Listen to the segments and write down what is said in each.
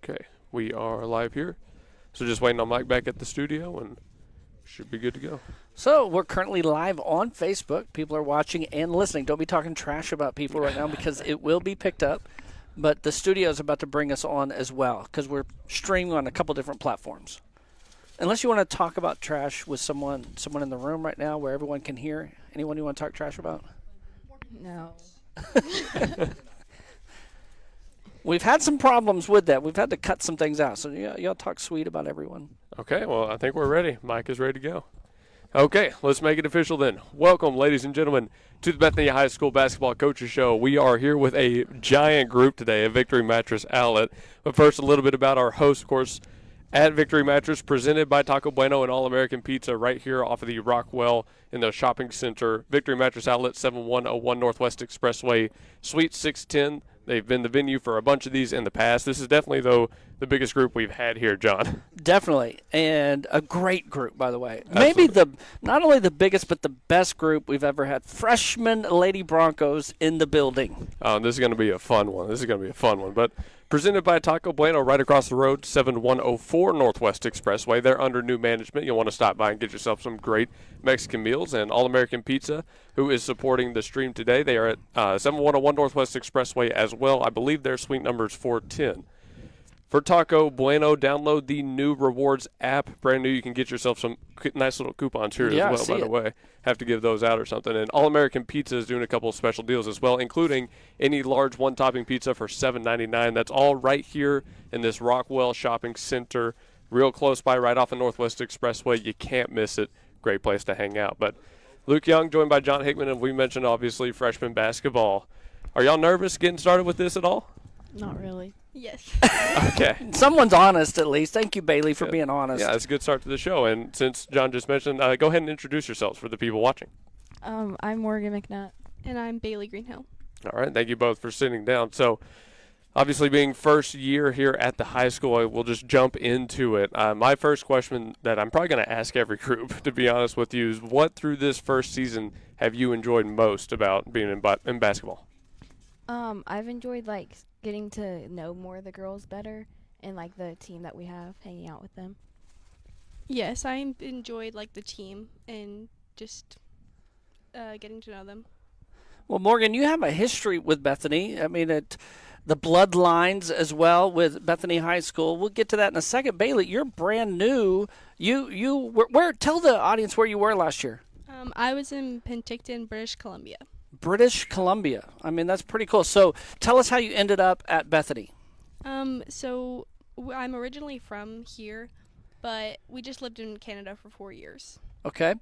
Okay, we are live here. So just waiting on Mike back at the studio and should be good to go. So we're currently live on Facebook. People are watching and listening. Don't be talking trash about people right now because it will be picked up. But the studio is about to bring us on as well because we're streaming on a couple different platforms. Unless you want to talk about trash with someone in the room right now where everyone can hear. Anyone you want to talk trash about? No. We've had some problems with that. We've had to cut some things out. So y'all talk sweet about everyone. Okay, well, I think we're ready. Mike is ready to go. Okay, let's make it official then. Welcome, ladies and gentlemen, to the Bethany High School Basketball Coaches Show. We are here with a giant group today at Victory Mattress Outlet. But first, a little bit about our host, of course, at Victory Mattress, presented by Taco Bueno and All-American Pizza right here off of the Rockwell in the shopping center. Victory Mattress Outlet, 7101 Northwest Expressway, Suite 610. They've been the venue for a bunch of these in the past. This is definitely, though, the biggest group we've had here, John. Definitely, and a great group, by the way. Absolutely. Maybe not only the biggest, but the best group we've ever had. Freshman Lady Broncos in the building. This is going to be a fun one. But presented by Taco Bueno right across the road, 7104 Northwest Expressway. They're under new management. You'll want to stop by and get yourself some great Mexican meals. And All-American Pizza, who is supporting the stream today, they are at 7101 Northwest Expressway as well. I believe their suite number is 410. For Taco Bueno, download the new rewards app. Brand new. You can get yourself some nice little coupons here as well, by the way. Have to give those out or something. And All-American Pizza is doing a couple of special deals as well, including any large one-topping pizza for $7.99. That's all right here in this Rockwell Shopping Center, real close by, right off of Northwest Expressway. You can't miss it. Great place to hang out. But Luke Young, joined by John Hickman, and we mentioned, obviously, freshman basketball. Are y'all nervous getting started with this at all? Not really. Yes. Okay. Someone's honest, at least. Thank you, Bailey, for being honest. Yeah, it's a good start to the show. And since John just mentioned, go ahead and introduce yourselves for the people watching. I'm Morgan McNutt. And I'm Bailey Greenhill. All right. Thank you both for sitting down. So, obviously, being first year here at the high school, we'll just jump into it. My first question that I'm probably going to ask every group, to be honest with you, is what through this first season have you enjoyed most about being in basketball? I've enjoyed, getting to know more of the girls better and, the team that we have, hanging out with them. Yes, I enjoyed the team and just getting to know them. Well, Morgan, you have a history with Bethany. I mean, the bloodlines as well with Bethany High School. We'll get to that in a second. Bailey, you're brand new. You where? Tell the audience where you were last year. I was in Penticton, British Columbia. British Columbia. I mean, that's pretty cool. So tell us how you ended up at Bethany. So I'm originally from here, but we just lived in Canada for 4 years. Okay.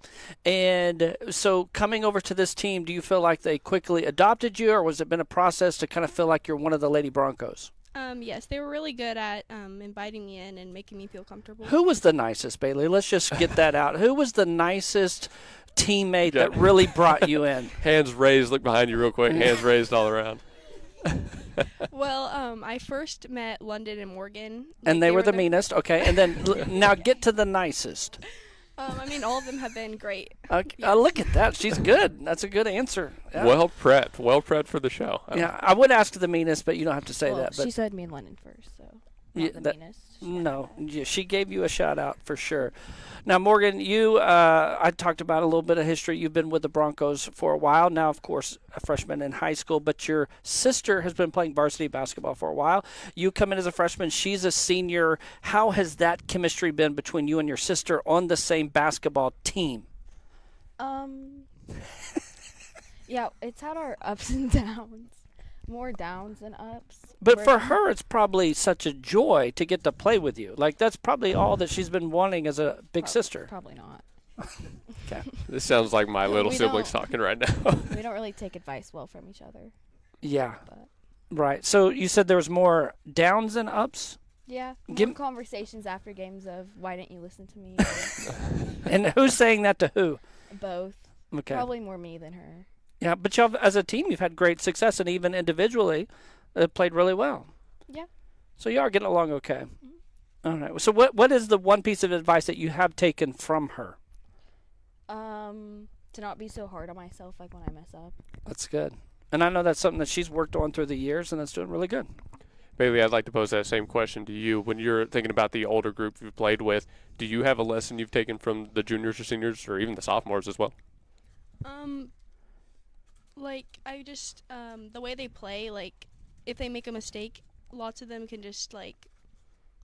And so coming over to this team, do you feel like they quickly adopted you, or was it been a process to kind of feel like you're one of the Lady Broncos? Yes, they were really good at inviting me in and making me feel comfortable. Who was the nicest, Bailey? Let's just get that out. Who was the nicest teammate that really brought you in? Hands raised. Look behind you real quick. Hands raised all around. Well, I first met London and Morgan. And they were the meanest. Okay. And then now get to the nicest. All of them have been great. Okay. Yes. Look at that. She's good. That's a good answer. Yeah. Well prepped for the show. Yeah, I would ask the meanest, but you don't have to say well, that. But she said me and Lennon first, so Yeah, not the that- meanest. No, yeah, she gave you a shout out for sure. Now, Morgan, you I talked about a little bit of history. You've been with the Broncos for a while now, of course, a freshman in high school, but your sister has been playing varsity basketball for a while. You come in as a freshman, she's a senior. How has that chemistry been between you and your sister on the same basketball team? Yeah, it's had our ups and downs. More downs than ups. But for her, it's probably such a joy to get to play with you. That's probably all that she's been wanting as a big sister. Probably not. Okay. This sounds like my little we siblings don't. talking right now. We don't really take advice well from each other. Yeah. But Right. So you said there was more downs than ups? yeah, Give- more conversations after games of why didn't you listen to me? And who's saying that to who? Both. Okay. Probably more me than her. Yeah, but y'all, as a team, you've had great success, and even individually, played really well. Yeah. So you are getting along okay. All right. So what is the one piece of advice that you have taken from her? To not be so hard on myself when I mess up. That's good. And I know that's something that she's worked on through the years, and that's doing really good. Bailey, I'd like to pose that same question to you. When you're thinking about the older group you've played with, do you have a lesson you've taken from the juniors or seniors or even the sophomores as well? Like I just the way they play, like if they make a mistake, lots of them can just like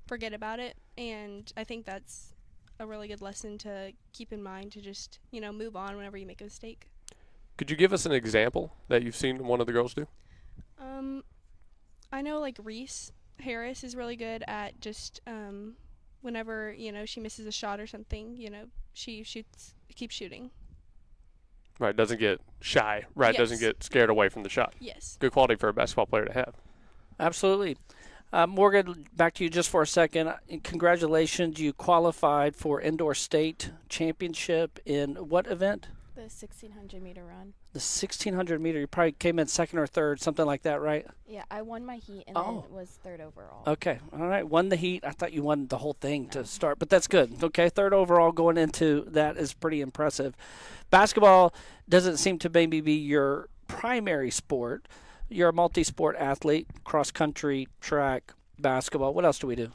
forget about it, and I think that's a really good lesson to keep in mind to just, move on whenever you make a mistake. Could you give us an example that you've seen one of the girls do? I know like Reese Harris is really good at just whenever, she misses a shot or something, she keeps shooting. Right, doesn't get shy, right? Yes. Doesn't get scared away from the shot. Yes. Good quality for a basketball player to have. Absolutely. Morgan, back to you just for a second. Congratulations. You qualified for Indoor State Championship in what event? The 1,600-meter run. The 1,600-meter. You probably came in second or third, something like that, right? Yeah, I won my heat and then was third overall. Okay. All right. Won the heat. I thought you won the whole thing to start, but that's good. Okay. Third overall going into that is pretty impressive. Basketball doesn't seem to maybe be your primary sport. You're a multi-sport athlete, cross-country, track, basketball. What else do we do?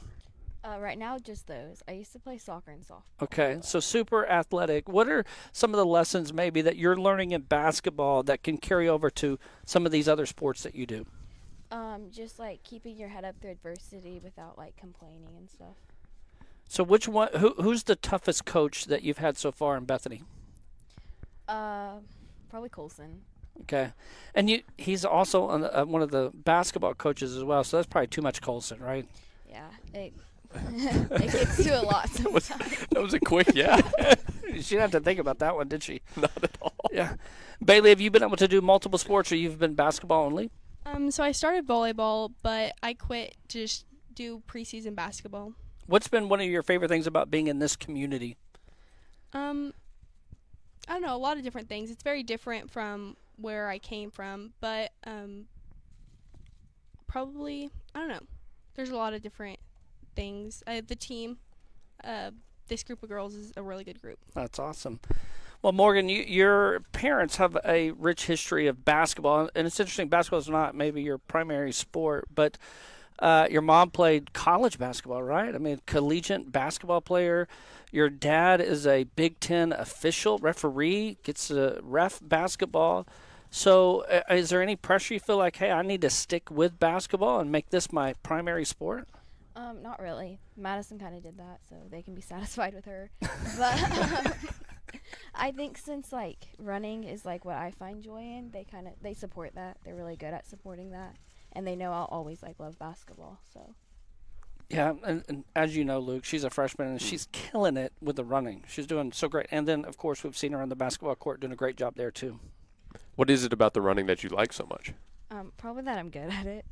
Right now, just those. I used to play soccer and softball. Okay, so super athletic. What are some of the lessons maybe that you're learning in basketball that can carry over to some of these other sports that you do? Just like keeping your head up through adversity without like complaining and stuff. So which one? Who's the toughest coach that you've had so far in Bethany? Probably Colson. Okay, and he's also one of the basketball coaches as well. So that's probably too much Colson, right? Yeah, it gets to a lot sometimes. That was a quick yeah. She didn't have to think about that one, did she? Not at all. Yeah. Bailey, have you been able to do multiple sports, or you've been basketball only? So I started volleyball, but I quit to just do preseason basketball. What's been one of your favorite things about being in this community? I don't know, a lot of different things. It's very different from where I came from, but probably, I don't know. There's a lot of different things. The team, this group of girls is a really good group. That's awesome. Well, Morgan, your parents have a rich history of basketball, and it's interesting. Basketball is not maybe your primary sport, but your mom played college basketball, right? I mean, collegiate basketball player. Your dad is a Big Ten official, referee, gets to ref basketball. So is there any pressure you feel like, hey, I need to stick with basketball and make this my primary sport? Not really. Madison kind of did that, so they can be satisfied with her. But I think since like running is like what I find joy in, they support that. They're really good at supporting that, and they know I'll always like love basketball. So. Yeah, and as you know, Luke, she's a freshman, and she's killing it with the running. She's doing so great. And then, of course, we've seen her on the basketball court doing a great job there, too. What is it about the running that you like so much? Probably that I'm good at it.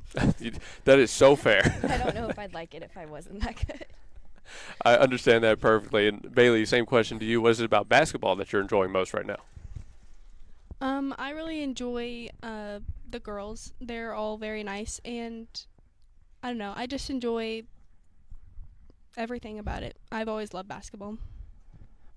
That is so fair. I don't know if I'd like it if I wasn't that good. I understand that perfectly. And Bailey, same question to you. What is it about basketball that you're enjoying most right now? I really enjoy the girls. They're all very nice, and I don't know. I just enjoy everything about it. I've always loved basketball.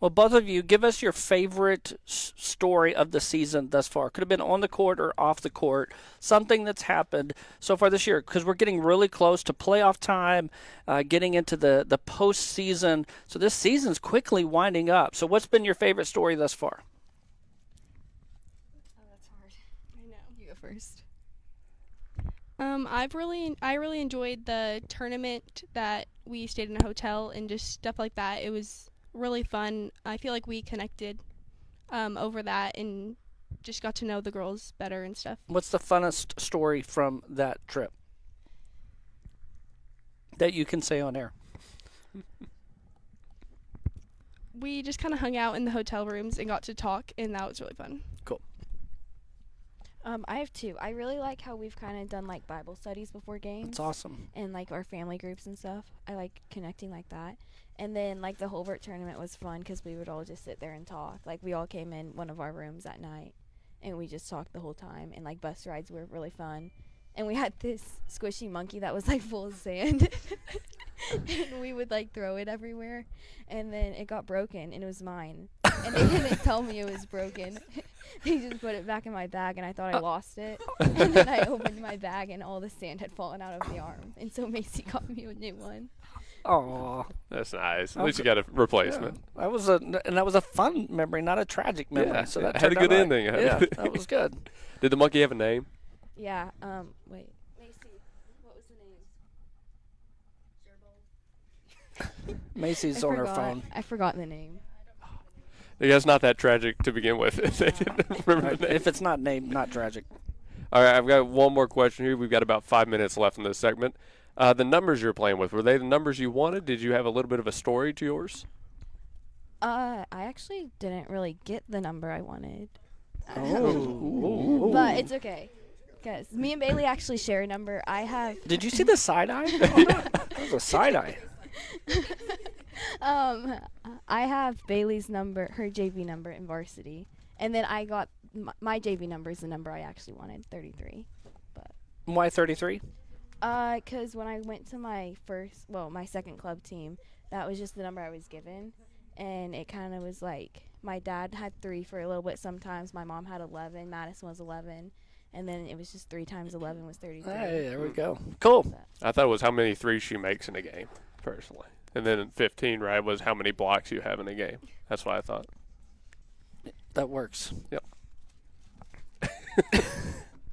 Well, both of you, give us your favorite story of the season thus far. Could have been on the court or off the court. Something that's happened so far this year, because we're getting really close to playoff time, getting into the postseason. So this season's quickly winding up. So what's been your favorite story thus far? Oh, that's hard. I know. You go first. I really enjoyed the tournament that we stayed in a hotel and just stuff like that. It was really fun. I feel like we connected over that and just got to know the girls better and stuff. What's the funnest story from that trip that you can say on air? We just kind of hung out in the hotel rooms and got to talk, and that was really fun. Cool. I have two. I really like how we've kind of done like Bible studies before games. That's awesome. And like our family groups and stuff. I like connecting like that. And then like the Holbert tournament was fun because we would all just sit there and talk. Like we all came in one of our rooms at night and we just talked the whole time. And like bus rides were really fun. And we had this squishy monkey that was like full of sand. And we would like throw it everywhere. And then it got broken and it was mine. and they didn't tell me it was broken. They just put it back in my bag, and I thought I lost it. And then I opened my bag, and all the sand had fallen out of the arm. And so Macy got me a new one. Oh, That's nice. At least you got a replacement. that was a fun memory, not a tragic memory. Yeah, so that had a turned good out ending. Yeah, that was good. Did the monkey have a name? Yeah. Wait. Macy, what was the name? Macy's I on her forgot. phone. I forgot the name. Yeah, it's not that tragic to begin with. They didn't remember the name. If it's not named, not tragic. All right, I've got one more question here. We've got about 5 minutes left in this segment. The numbers you're playing with, were they the numbers you wanted? Did you have a little bit of a story to yours? I actually didn't really get the number I wanted. Oh. But it's okay. Because me and Bailey actually share a number. I have. Did you see the side eye? That was a side eye. I have Bailey's number, her JV number in varsity. And then I got my JV number is the number I actually wanted, 33. Why 33? Because when I went to my second club team, that was just the number I was given. And it kind of was like, my dad had 3 for a little bit sometimes. My mom had 11. Madison was 11. And then it was just 3 times 11 was 33. Hey, there we go. Cool. I thought it was how many threes she makes in a game, personally. And then 15, right, was how many blocks you have in a game. That's what I thought. That works. Yep.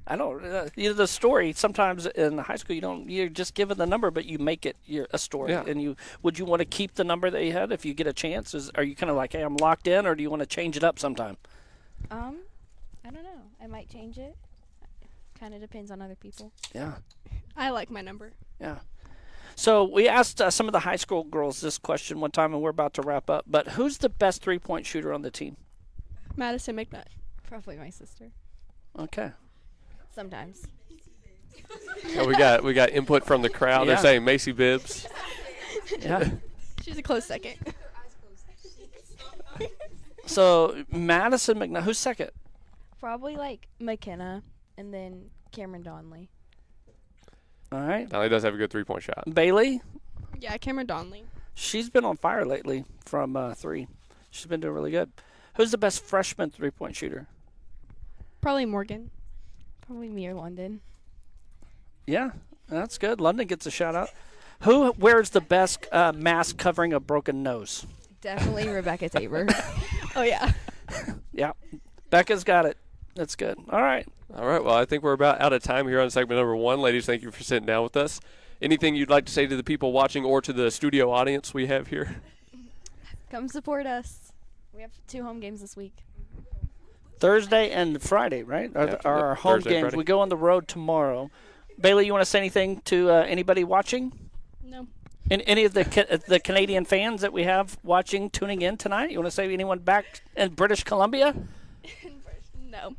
I don't. The story sometimes in high school you're just given the number, but you make it a story. Yeah. And would you want to keep the number that you had if you get a chance? Are you kind of like, hey, I'm locked in, or do you want to change it up sometime? I don't know. I might change it. Kind of depends on other people. Yeah. I like my number. Yeah. So we asked some of the high school girls this question one time, and we're about to wrap up. But who's the best 3-point shooter on the team? Madison McNutt. Probably my sister. Okay. Sometimes. Yeah, we got input from the crowd. Yeah. They're saying Macy Bibbs. Yeah. She's a close second. So Madison McNutt, who's second? Probably like McKenna and then Cameron Donnelly. All right. Now he does have a good 3-point shot. Bailey, Yeah, Cameron Donnelly. she's been on fire lately from 3. She's been doing really good. Who's the best freshman 3-point shooter? Probably Morgan. Probably me or London. Yeah, that's good. London gets a shout out. Who wears the best mask covering a broken nose? Definitely Rebecca Tabor. Oh, yeah. Yeah, Becca's got it. That's good. All right. All right, well, I think we're about out of time here on segment number 1. Ladies, thank you for sitting down with us. Anything you'd like to say to the people watching or to the studio audience we have here? Come support us. We have 2 home games this week. Thursday and Friday, right? Are our home Thursday, games. Friday. We go on the road tomorrow. Bailey, you want to say anything to anybody watching? No. And any of the Canadian fans that we have watching, tuning in tonight? You want to say anyone back in British Columbia? No.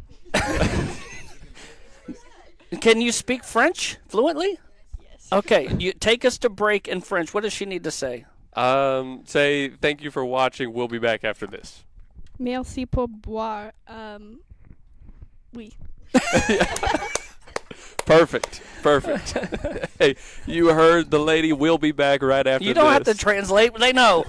Can you speak French fluently? Yes. Okay, you take us to break in French. What does she need to say? Say thank you for watching. We'll be back after this. Merci pour boire. Oui. Perfect. Hey, you heard the lady. We'll be back right after this. You don't have to translate. They know.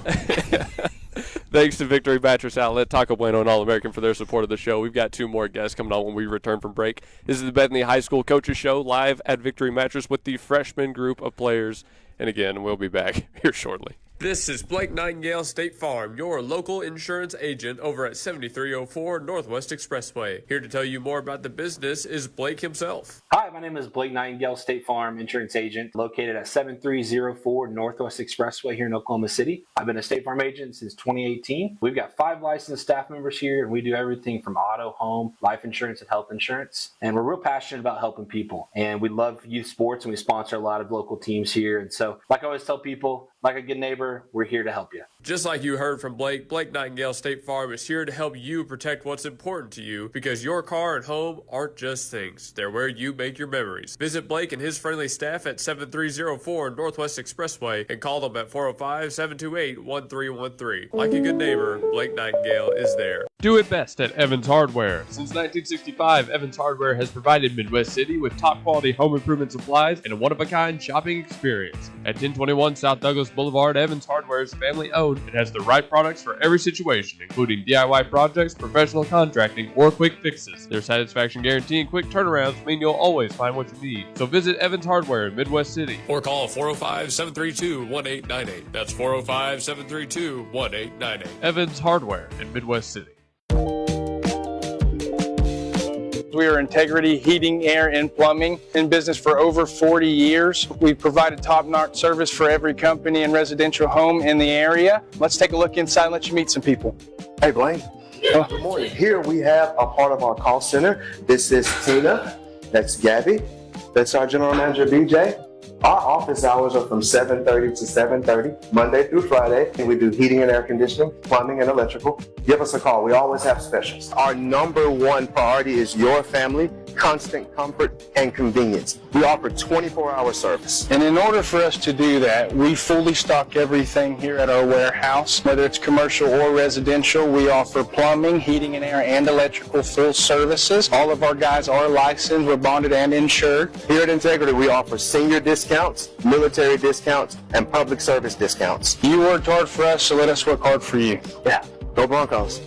Thanks to Victory Mattress Outlet, Taco Bueno, and All-American for their support of the show. We've got 2 more guests coming on when we return from break. This is the Bethany High School Coaches Show live at Victory Mattress with the freshman group of players. And again, we'll be back here shortly. This is Blake Nightingale State Farm, your local insurance agent over at 7304 Northwest Expressway. Here to tell you more about the business is Blake himself. Hi, my name is Blake Nightingale, State Farm Insurance Agent, located at 7304 Northwest Expressway here in Oklahoma City. I've been a State Farm agent since 2018. We've got 5 licensed staff members here, and we do everything from auto, home, life insurance, and health insurance. And we're real passionate about helping people. And we love youth sports, and we sponsor a lot of local teams here. And so, like I always tell people, like a good neighbor, we're here to help you. Just like you heard from Blake, Blake Nightingale State Farm is here to help you protect what's important to you, because your car and home aren't just things. They're where you make your memories. Visit Blake and his friendly staff at 7304 Northwest Expressway and call them at 405-728-1313. Like a good neighbor, Blake Nightingale is there. Do it best at Evans Hardware. Since 1965, Evans Hardware has provided Midwest City with top-quality home improvement supplies and a one-of-a-kind shopping experience. At 1021 South Douglas Boulevard, Evans Evans Hardware is family owned and has the right products for every situation, including DIY projects, professional contracting, or quick fixes. Their satisfaction guarantee and quick turnarounds mean you'll always find what you need. So visit Evans Hardware in Midwest City. Or call 405-732-1898. That's 405-732-1898. Evans Hardware in Midwest City. We are Integrity Heating, Air, and Plumbing, in business for over 40 years. We've provided top-notch service for every company and residential home in the area. Let's take a look inside and let you meet some people. Hey, Blaine. Good morning. Here we have a part of our call center. This is Tina. That's Gabby. That's our general manager, BJ. Our office hours are from 7:30 to 7:30, Monday through Friday, and we do heating and air conditioning, plumbing, and electrical. Give us a call. We always have specials. Our number one priority is your family, constant comfort, and convenience. We offer 24-hour service. And in order for us to do that, we fully stock everything here at our warehouse, whether it's commercial or residential. We offer plumbing, heating and air, and electrical full services. All of our guys are licensed, we're bonded and insured. Here at Integrity, we offer senior discounts, military discounts, and public service discounts. You worked hard for us, so let us work hard for you. Yeah, go Broncos.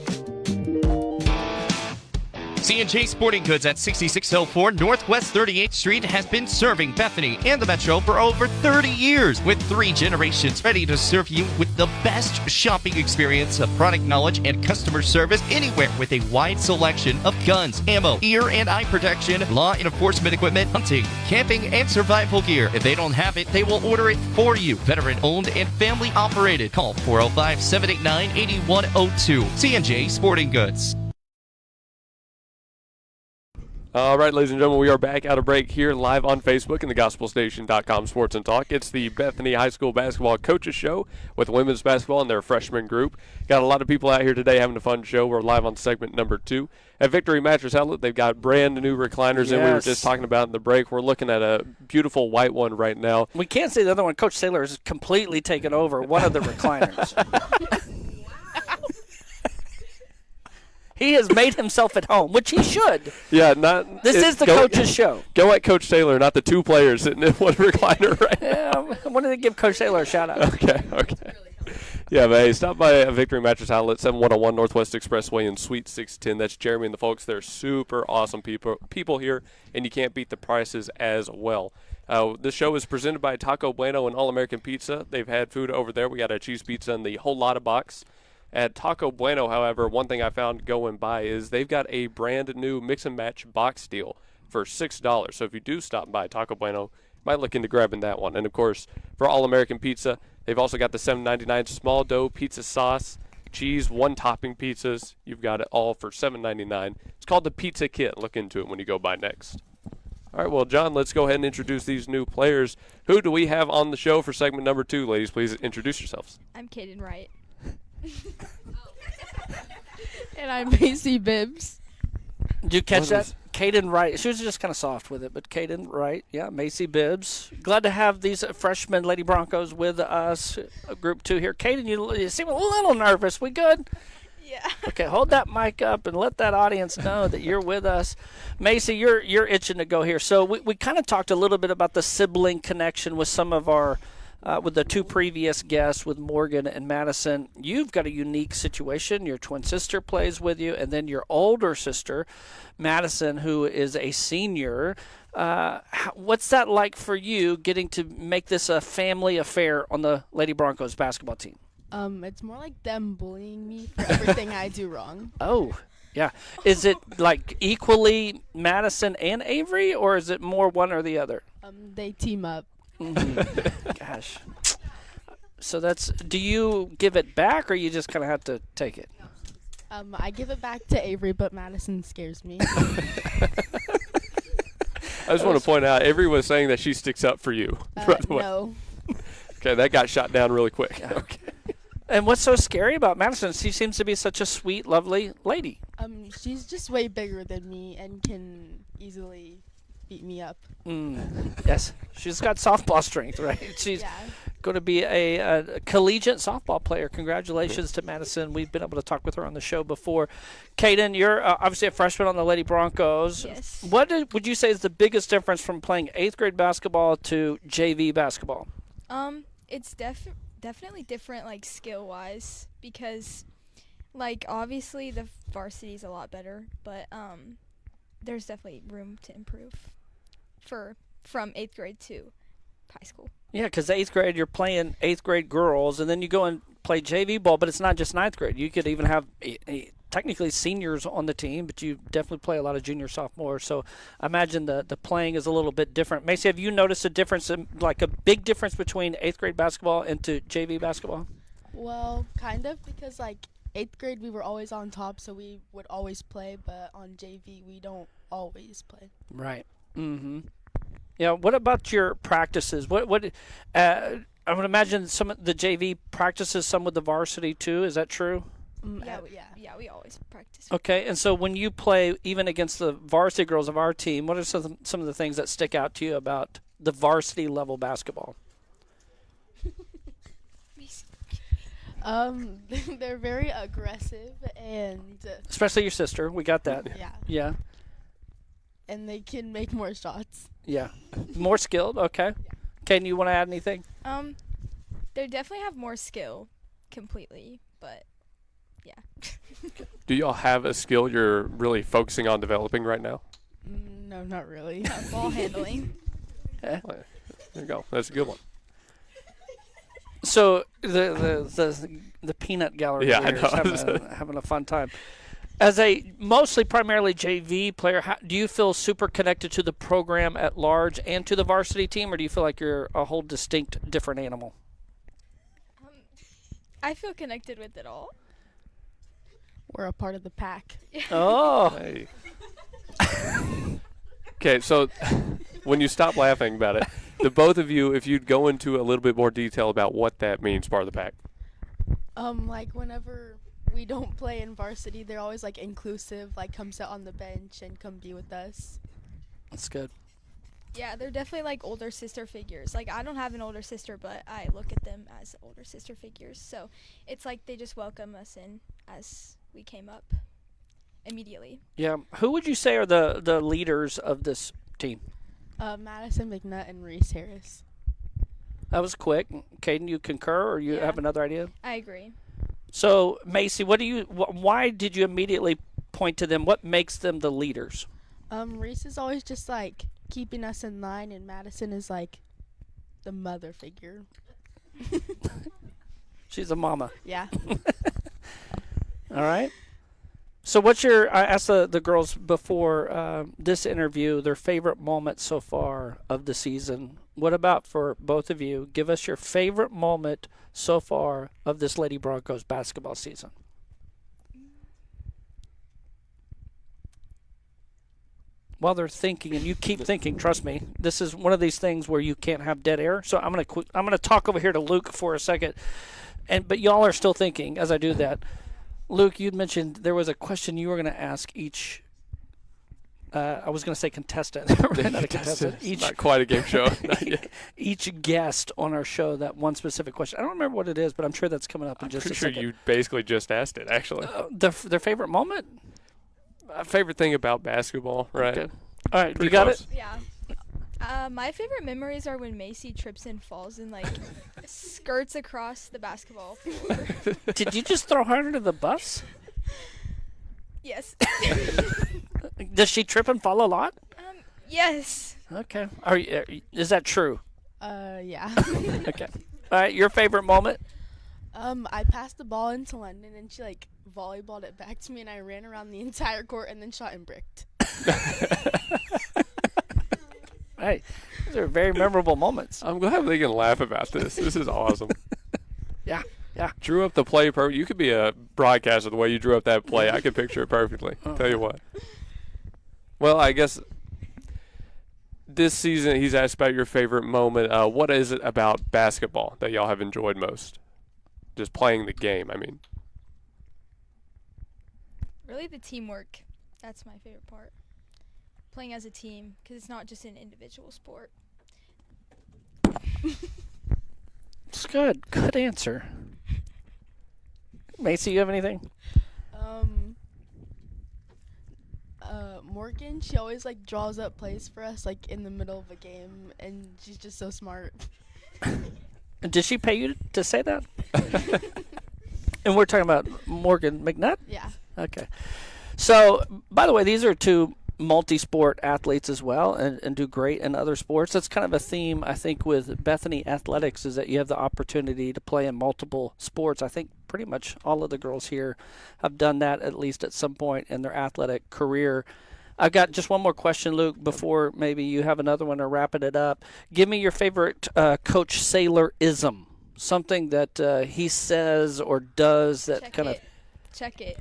C&J Sporting Goods at 6604 Northwest 38th Street has been serving Bethany and the Metro for over 30 years, with 3 generations ready to serve you with the best shopping experience of product knowledge and customer service anywhere, with a wide selection of guns, ammo, ear and eye protection, law enforcement equipment, hunting, camping, and survival gear. If they don't have it, they will order it for you. Veteran owned and family operated. Call 405-789-8102. C&J Sporting Goods. All right, ladies and gentlemen, we are back out of break here live on Facebook and the GospelStation.com Sports and Talk. It's the Bethany High School Basketball Coaches Show with women's basketball and their freshman group. Got a lot of people out here today having a fun show. We're live on segment number 2. At Victory Mattress Outlet, they've got brand new recliners, and we were just talking about in the break. We're looking at a beautiful white one right now. We can't say the other one. Coach Saylor has completely taken over one of the recliners. He has made himself at home, which he should. Yeah, This is the coach's show. Go at Coach Taylor, not the 2 players sitting in one recliner right now. Yeah, I wanted to give Coach Taylor a shout-out. Okay. Yeah, but hey, stop by Victory Mattress Outlet, 7101 Northwest Expressway in Suite 610. That's Jeremy and the folks. They're super awesome people here, and you can't beat the prices as well. This show is presented by Taco Bueno and All-American Pizza. They've had food over there. We got a cheese pizza in the whole lotta box. At Taco Bueno, however, one thing I found going by is they've got a brand new mix and match box deal for $6. So if you do stop by Taco Bueno, might look into grabbing that one. And of course, for All-American Pizza, they've also got the $7.99 small dough pizza sauce, cheese, 1-topping pizzas. You've got it all for $7.99. It's called the Pizza Kit. Look into it when you go by next. All right, well, John, let's go ahead and introduce these new players. Who do we have on the show for segment number 2? Ladies, please introduce yourselves. I'm Kaden Wright. And I'm Macy Bibbs. Did you catch that? Kaden Wright. She was just kind of soft with it, but Kaden Wright. Yeah, Macy Bibbs. Glad to have these freshmen Lady Broncos with us, Group 2 here. Kaden, you seem a little nervous. We good? Yeah. Okay, hold that mic up and let that audience know that you're with us. Macy, you're itching to go here. So we kind of talked a little bit about the sibling connection with some of our with the 2 previous guests, with Morgan and Madison. You've got a unique situation. Your twin sister plays with you, and then your older sister, Madison, who is a senior. What's that like for you, getting to make this a family affair on the Lady Broncos basketball team? It's more like them bullying me for everything I do wrong. Oh, yeah. Is it like equally Madison and Avery, or is it more one or the other? They team up. Gosh. So do you give it back, or you just kind of have to take it? I give it back to Avery, but Madison scares me. I just want to point out, Avery was saying that she sticks up for you. No. Okay, that got shot down really quick. Okay. And what's so scary about Madison? She seems to be such a sweet, lovely lady. She's just way bigger than me and can easily beat me up. Yes, she's got softball strength, right? She's going to be a collegiate softball player. Congratulations to Madison. We've been able to talk with her on the show before. Kaden, you're obviously a freshman on the Lady Broncos. Yes. What would you say is the biggest difference from playing 8th grade basketball to JV basketball? It's definitely different, like, skill-wise, because, like, obviously the varsity is a lot better, but there's definitely room to improve from 8th grade to high school. Yeah, because 8th grade, you're playing 8th grade girls, and then you go and play JV ball, but it's not just 9th grade. You could even have technically seniors on the team, but you definitely play a lot of junior, sophomores. So I imagine the playing is a little bit different. Macy, have you noticed a difference, like a big difference between 8th grade basketball and to JV basketball? Well, kind of, because like 8th grade we were always on top, so we would always play, but on JV we don't always play. Right. Mm-hmm. Yeah. What about your practices? I would imagine some of the JV practices some with the varsity too. Is that true? Yeah, we always practice. Okay, and so when you play even against the varsity girls of our team, what are some of the things that stick out to you about the varsity level basketball? They're very aggressive and Especially your sister. We got that. Yeah. And they can make more shots. Yeah. More skilled. Okay. Kaden, you want to add anything? They definitely have more skill, completely, but yeah. Do y'all have a skill you're really focusing on developing right now? No, not really. Ball handling. Yeah. There you go. That's a good one. So the peanut gallery Yeah, I here is know. having a fun time. As a mostly primarily JV player, do you feel super connected to the program at large and to the varsity team, or do you feel like you're a whole distinct different animal? I feel connected with it all. We're a part of the pack. Oh. Hey. Okay, so when you stop laughing about it, the both of you, if you'd go into a little bit more detail about what that means, part of the pack. Like whenever we don't play in varsity, they're always like inclusive, like come sit on the bench and come be with us. That's good. Yeah, they're definitely like older sister figures. Like, I don't have an older sister, but I look at them as older sister figures. So it's like they just welcome us in as we came up immediately. Yeah. Who would you say are the leaders of this team? Madison McNutt and Reese Harris. That was quick. Kaden, you concur, or you have another idea? I agree. So, Macy, why did you immediately point to them? What makes them the leaders? Reese is always just like keeping us in line, and Madison is like the mother figure. She's a mama. Yeah. All right. So I asked the girls before this interview their favorite moment so far of the season. What about for both of you? Give us your favorite moment so far of this Lady Broncos basketball season. While they're thinking, and you keep thinking, trust me, this is one of these things where you can't have dead air. So I'm gonna talk over here to Luke for a second, but y'all are still thinking as I do that. Luke, you'd mentioned there was a question you were going to ask each. I was going to say contestant. Not a contestant. Not quite a game show. Each guest on our show, that one specific question. I don't remember what it is, but I'm sure that's coming up in just a second. I'm pretty sure you basically just asked it, actually. Their favorite moment? Favorite thing about basketball, right? Okay. All right, Pretty you got close. it? Yeah. My favorite memories are when Macy trips and falls and like skirts across the basketball floor. Did you just throw her under the bus? Yes. Does she trip and fall a lot? Yes. Okay. Is that true? Yeah. Okay. All right, your favorite moment? I passed the ball into London, and she like volleyballed it back to me, and I ran around the entire court and then shot and bricked. Hey, those are very memorable moments. I'm glad they can laugh about this. This is awesome. Yeah. Drew up the play perfect. You could be a broadcaster the way you drew up that play. I could picture it perfectly. Tell you what. Well, I guess this season he's asked about your favorite moment. What is it about basketball that y'all have enjoyed most? Just playing the game, I mean. Really the teamwork. That's my favorite part. Playing as a team, because it's not just an individual sport. It's good. Good answer. Macy, you have anything? Morgan, she always like draws up plays for us like in the middle of a game, and she's just so smart. Did she pay you to say that? And we're talking about Morgan McNutt? Yeah. Okay. So, by the way, these are two multi-sport athletes as well and do great in other sports. That's kind of a theme, I think, with Bethany Athletics is that you have the opportunity to play in multiple sports. I think pretty much all of the girls here have done that at least at some point in their athletic career. I've got just one more question, Luke, before maybe you have another one or wrapping it up. Give me your favorite Coach Saylor-ism, something that he says or does that Check it.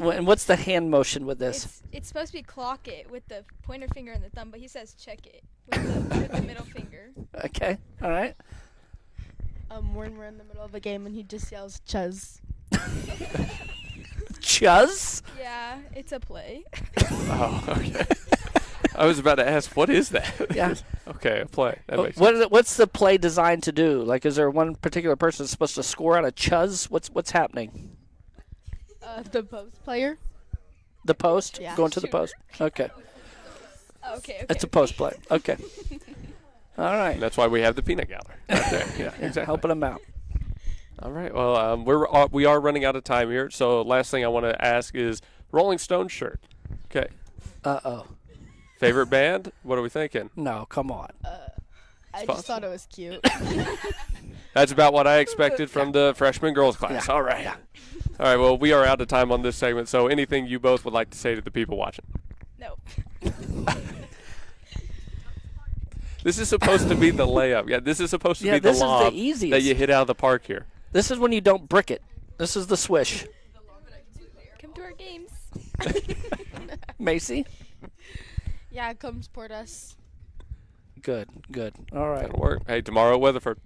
And what's the hand motion with this? It's supposed to be clock it with the pointer finger and the thumb, but he says check it with the middle finger. Okay, all right. When we're in the middle of a game and he just yells "Chuz." Chuz? Yeah, it's a play. Oh, okay. I was about to ask, what is that? Yeah. Okay, a play. That makes What is it, what's the play designed to do? Like, is there one particular person that's supposed to score out of Chuz? What's happening? The post player. The post? Yeah. Going to the post? Okay. Okay. It's a post play. Okay. All right. And that's why we have the peanut gallery. Okay. Yeah, exactly. Helping them out. All right. Well, we are running out of time here. So last thing I want to ask is Rolling Stone shirt. Okay. Uh-oh. Favorite band? What are we thinking? No, come on. I just thought it was cute. That's about what I expected from the freshman girls class. Yeah. All right. All right. Well, we are out of time on this segment. So anything you both would like to say to the people watching? No. This is supposed to be the layup. Yeah, this is supposed to be the this is the lob easiest. that you hit out of the park here. This is when you don't brick it. This is the swish. Come to our games. Macy? Yeah, come support us. Good. All right. That'll work. Hey, tomorrow, Weatherford.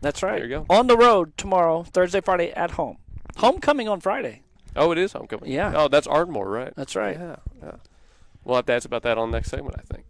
That's right. There you go. On the road tomorrow, Thursday, Friday, at home. Homecoming on Friday. Oh, it is homecoming. Yeah. Oh, that's Ardmore, right? That's right. Yeah. We'll have to ask about that on the next segment, I think.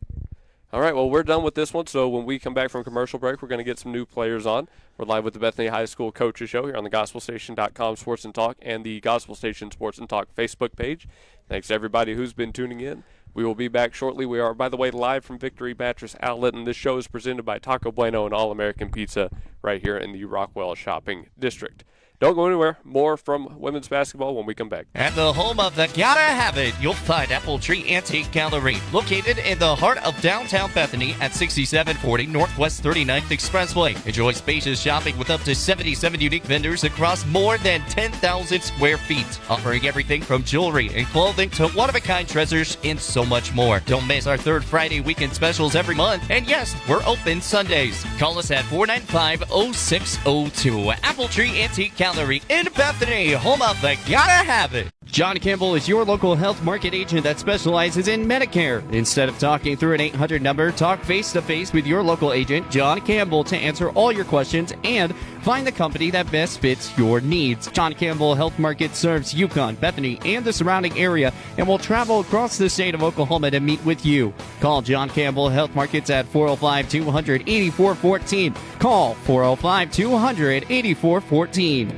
All right, well, we're done with this one, so when we come back from commercial break, we're going to get some new players on. We're live with the Bethany High School Coaches Show here on the GospelStation.com Sports and Talk and the Gospel Station Sports and Talk Facebook page. Thanks to everybody who's been tuning in. We will be back shortly. We are, by the way, live from Victory Mattress Outlet, and this show is presented by Taco Bueno and All-American Pizza right here in the Rockwell Shopping District. Don't go anywhere. More from women's basketball when we come back. At the home of the Gotta Have It, you'll find Apple Tree Antique Gallery, located in the heart of downtown Bethany at 6740 Northwest 39th Expressway. Enjoy spacious shopping with up to 77 unique vendors across more than 10,000 square feet, offering everything from jewelry and clothing to one-of-a-kind treasures and so much more. Don't miss our third Friday weekend specials every month. And yes, we're open Sundays. Call us at 495-0602. Apple Tree Antique Gallery in Bethany, home of the Gotta Have It. John Campbell is your local health market agent that specializes in Medicare. Instead of talking through an 800 number, talk face-to-face with your local agent, John Campbell, to answer all your questions and find the company that best fits your needs. John Campbell Health Market serves Yukon, Bethany, and the surrounding area and will travel across the state of Oklahoma to meet with you. Call John Campbell Health Markets at 405-200-8414. Call 405-200-8414.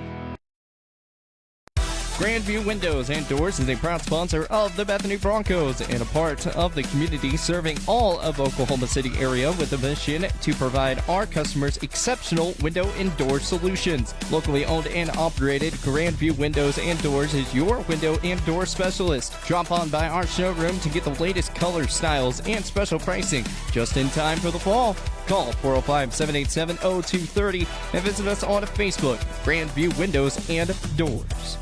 Grandview Windows and Doors is a proud sponsor of the Bethany Broncos and a part of the community serving all of Oklahoma City area with a mission to provide our customers exceptional window and door solutions. Locally owned and operated, Grandview Windows and Doors is your window and door specialist. Drop on by our showroom to get the latest color, styles, and special pricing just in time for the fall. Call 405-787-0230 and visit us on Facebook, Grandview Windows and Doors.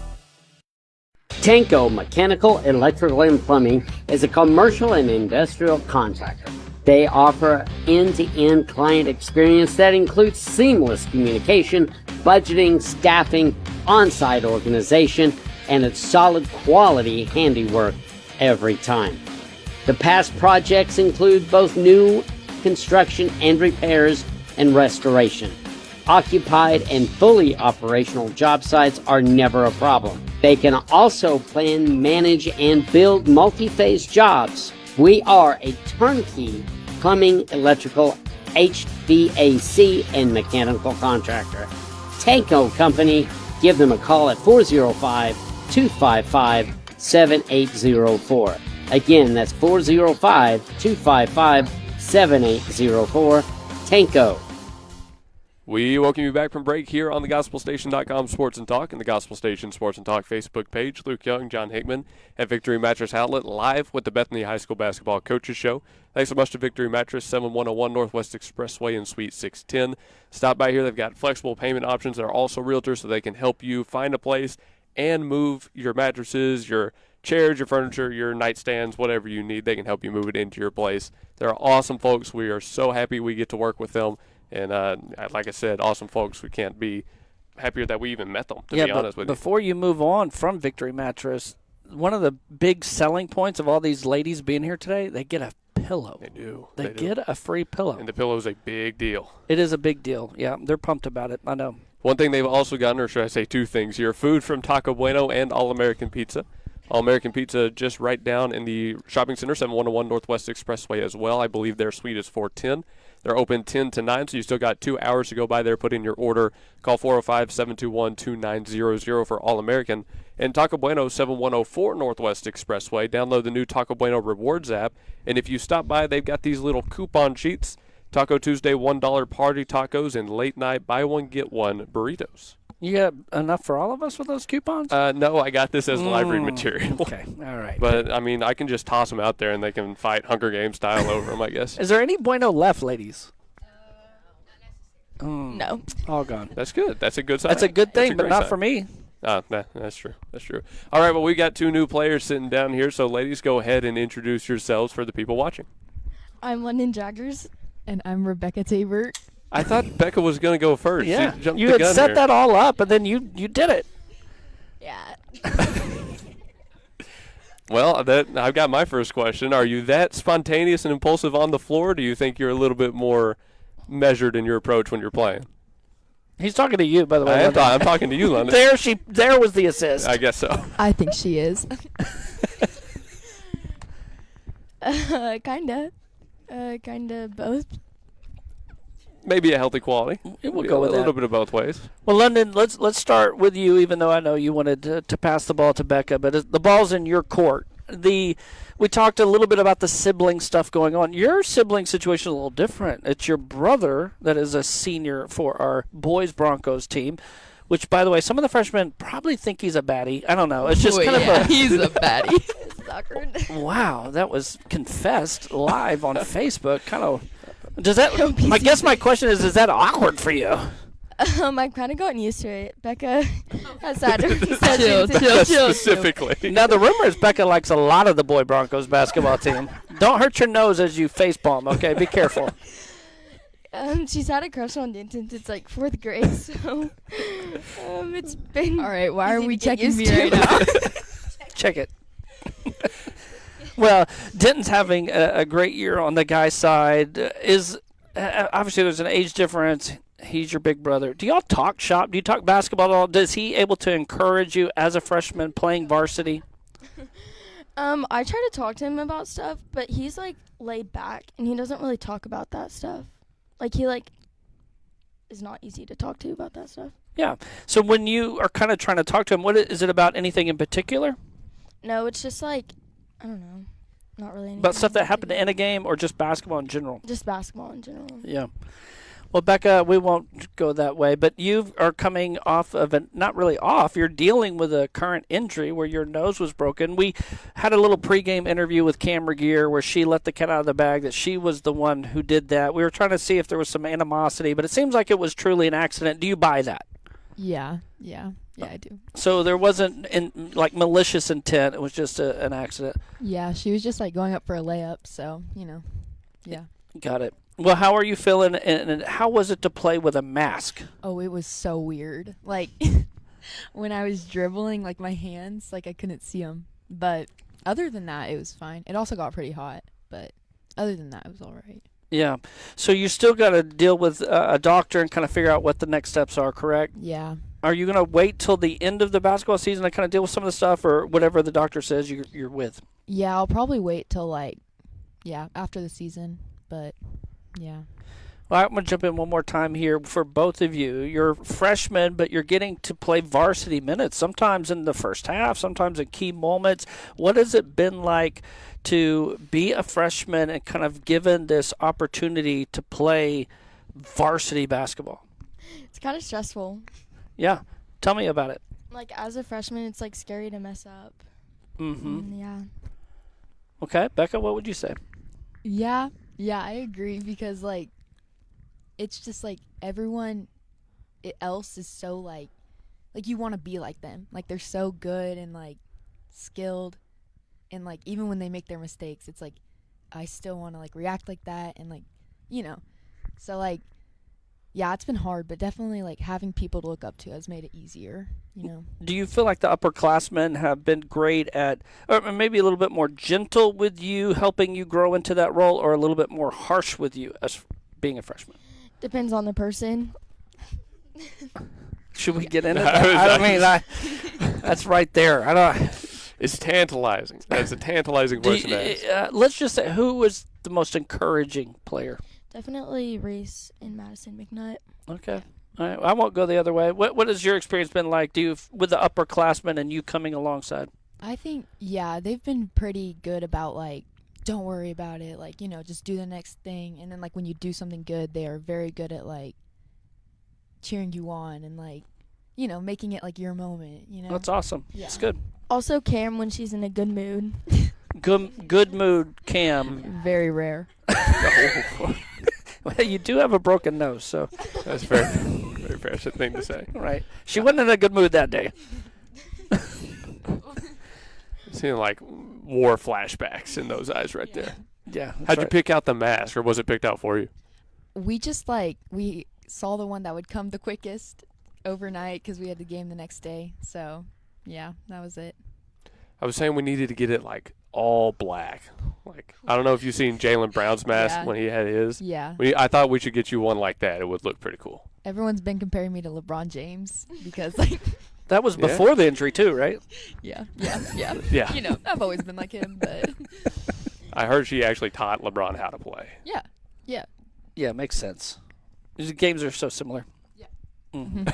Tanko Mechanical, Electrical, and Plumbing is a commercial and industrial contractor. They offer end-to-end client experience that includes seamless communication, budgeting, staffing, on-site organization, and a solid quality handiwork every time. The past projects include both new construction and repairs and restoration. Occupied and fully operational job sites are never a problem. They can also plan, manage, and build multi-phase jobs. We are a turnkey plumbing, electrical, HVAC, and mechanical contractor. Tanko Company, give them a call at 405-255-7804. Again, that's 405-255-7804. Tanko. We welcome you back from break here on the GospelStation.com Sports and Talk and the Gospel Station Sports and Talk Facebook page. Luke Young, John Hickman at Victory Mattress Outlet, live with the Bethany High School Basketball Coaches Show. Thanks so much to Victory Mattress, 7101 Northwest Expressway in Suite 610. Stop by here. They've got flexible payment options that are also realtors, so they can help you find a place and move your mattresses, your chairs, your furniture, your nightstands, whatever you need. They can help you move it into your place. They're awesome folks. We are so happy we get to work with them. And like I said, awesome folks. We can't be happier that we even met them, to be honest with you. Before you move on from Victory Mattress, one of the big selling points of all these ladies being here today, they get a pillow. They do. They get a free pillow. And the pillow is a big deal. It is a big deal. Yeah, they're pumped about it. I know. One thing they've also gotten, or should I say two things here, food from Taco Bueno and All-American Pizza. All-American Pizza just right down in the shopping center, 7101 Northwest Expressway as well. I believe their suite is 410. They're open 10 to 9, so you still got 2 hours to go by there. Put in your order. Call 405-721-2900 for All-American. And Taco Bueno, 7104 Northwest Expressway. Download the new Taco Bueno Rewards app. And if you stop by, they've got these little coupon sheets. Taco Tuesday, $1 party tacos, and late night buy one, get one burritos. You got enough for all of us with those coupons? No, I got this as live-read material. Okay, all right. But, I mean, I can just toss them out there, and they can fight Hunger Games style over them, I guess. Is there any Bueno left, ladies? No. All gone. That's good. That's a good sign. That's a good thing, but great not sign. for me. Nah, that's true. That's true. All right, well, we got 2 new players sitting down here, so ladies, go ahead and introduce yourselves for the people watching. I'm London Jaggers. And I'm Rebecca Tabor. I thought Becca was going to go first. Yeah, She jumped you the had gun set here. that all up, and then you did it. Yeah. Well, I've got my first question. Are you that spontaneous and impulsive on the floor, or do you think you're a little bit more measured in your approach when you're playing? He's talking to you, by the way. I'm talking to you, London. There was the assist. I guess so. I think she is. Kinda both. Maybe a healthy quality. We'll go with a that. little bit of both ways. Well, London, let's start with you, even though I know you wanted to pass the ball to Becca, but the ball's in your court. We talked a little bit about the sibling stuff going on. Your sibling situation is a little different. It's your brother that is a senior for our boys Broncos team, which, by the way, some of the freshmen probably think he's a baddie. I don't know. It's just he's a baddie. It's awkward. Wow, that was confessed live on Facebook. Kind of. Does that? I guess my question is that awkward for you? I've kind of gotten used to it. Becca has had her Chill. Specifically. Now the rumor is Becca likes a lot of the boy Broncos basketball team. Don't hurt your nose as you facepalm. Okay, be careful. She's had a crush on Din since it's like 4th grade, so it's been. All right, why are easy we to get checking me used to. right now? Check it. Well, Denton's having a great year on the guy's side. Obviously there's an age difference. He's your big brother. Do y'all talk shop? Do you talk basketball at all? Is he able to encourage you as a freshman playing varsity? I try to talk to him about stuff, but he's like laid back and he doesn't really talk about that stuff. Like he is not easy to talk to about that stuff. Yeah. So when you are kind of trying to talk to him, what is it about anything in particular? No, it's just like I don't know. Not really anything. About stuff that happened in a game or just basketball in general? Just basketball in general. Yeah. Well, Becca, we won't go that way, but you are coming off of not really off. You're dealing with a current injury where your nose was broken. We had a little pregame interview with Cam Regier where she let the cat out of the bag that she was the one who did that. We were trying to see if there was some animosity, but it seems like it was truly an accident. Do you buy that? Yeah, I do. So there wasn't malicious intent. It was just an accident. Yeah, she was just like going up for a layup, so, yeah. Got it. Well, how are you feeling, and how was it to play with a mask? Oh, it was so weird. Like, when I was dribbling, like, my hands, like, I couldn't see them. But other than that, it was fine. It also got pretty hot, but other than that, it was all right. Yeah. So you still got to deal with a doctor and kind of figure out what the next steps are, correct? Yeah. Are you going to wait till the end of the basketball season to kind of deal with some of the stuff, or whatever the doctor says you're with? Yeah, I'll probably wait till, after the season, but... yeah. Well, I'm going to jump in one more time here for both of you. You're freshmen, but you're getting to play varsity minutes, sometimes in the first half, sometimes in key moments. What has it been like to be a freshman and kind of given this opportunity to play varsity basketball? It's kind of stressful. Yeah. Tell me about it. Like, as a freshman, it's, like, scary to mess up. Mm-hmm. Yeah. Okay. Becca, what would you say? Yeah, I agree because, like, it's just, like, everyone else is so, like you want to be like them. Like, they're so good and, like, skilled. And, like, even when they make their mistakes, it's, like, I still want to, like, react like that and, like, you know. So, like, yeah, it's been hard, but definitely, like, having people to look up to has made it easier, you know. Do you feel like the upperclassmen have been great at, or maybe a little bit more gentle with you, helping you grow into that role, or a little bit more harsh with you as being a freshman? Depends on the person. Should we get into that? That's right there. I don't. It's tantalizing. That's a tantalizing question to ask. Let's just say, who was the most encouraging player? Definitely Reese and Madison McNutt. Okay. All right. I won't go the other way. What has your experience been like? With the upperclassmen and you coming alongside? I think, yeah, they've been pretty good about, like, don't worry about it. Like, you know, just do the next thing. And then, like, when you do something good, they are very good at, like, cheering you on and, like, you know, making it, like, your moment, you know? That's awesome. Yeah. It's good. Also Cam when she's in a good mood. Good mood, Cam. Very rare. Well, you do have a broken nose, so. That's very, very fair thing to say. Right. She wasn't in a good mood that day. Seeing like war flashbacks in those eyes right there. Yeah. How'd you pick out the mask, or was it picked out for you? We just, like, we saw the one that would come the quickest overnight because we had the game the next day. So, yeah, that was it. I was saying we needed to get it like all black. Like, I don't know if you've seen Jaylen Brown's mask when he had his. Yeah. I thought we should get you one like that. It would look pretty cool. Everyone's been comparing me to LeBron James because, like, that was before the injury too, right? Yeah. Yeah. You know, I've always been like him, but I heard she actually taught LeBron how to play. yeah. Yeah, makes sense. These games are so similar. Yeah. Mm-hmm.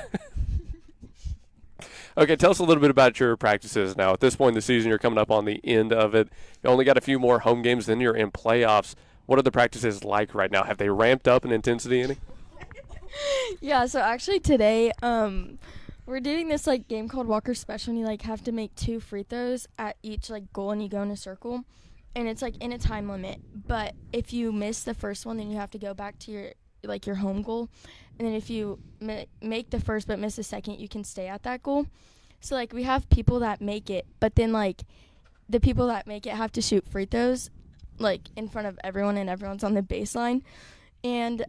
Okay, tell us a little bit about your practices now. At this point in the season, you're coming up on the end of it. You only got a few more home games, then you're in playoffs. What are the practices like right now? Have they ramped up in intensity any? Yeah, so actually today, we're doing this like game called Walker Special, and you like have to make 2 free throws at each like goal, and you go in a circle, and it's like in a time limit. But if you miss the first one, then you have to go back to your home goal, and then if you make the first but miss the second, you can stay at that goal. So like we have people that make it, but then like the people that make it have to shoot free throws like in front of everyone, and everyone's on the baseline. And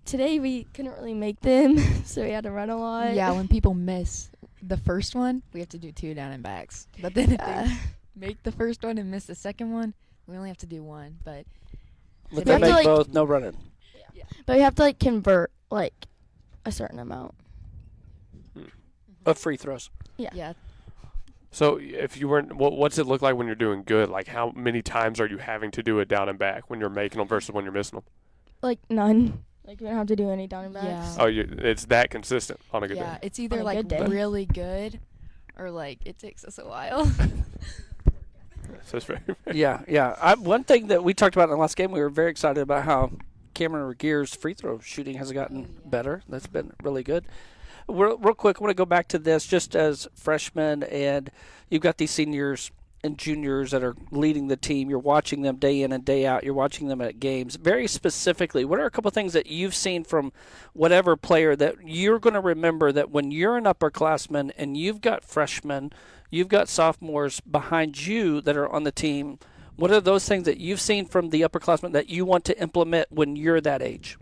today we couldn't really make them, so we had to run a lot. Yeah, when people miss the first one, we have to do 2 down and backs. But then if they make the first one and miss the second one, we only have to do 1. But If they make both, no running. Yeah. But we have to like convert like a certain amount of free throws. Yeah. So if you weren't, what's it look like when you're doing good? Like how many times are you having to do it down and back when you're making them versus when you're missing them? Like none. Like we don't have to do any down and backs. Yeah. Oh, it's that consistent on a good day. Yeah, it's either On a like good day. really good or like it takes us a while. So it's very Yeah. One thing that we talked about in the last game, we were very excited about how Cameron Regeer's free throw shooting has gotten better. That's been really good. Real quick, I want to go back to this just as freshmen, and you've got these seniors and juniors that are leading the team. You're watching them day in and day out. You're watching them at games. Very specifically, what are a couple things that you've seen from whatever player that you're going to remember that when you're an upperclassman and you've got freshmen, you've got sophomores behind you that are on the team, what are those things that you've seen from the upperclassmen that you want to implement when you're that age?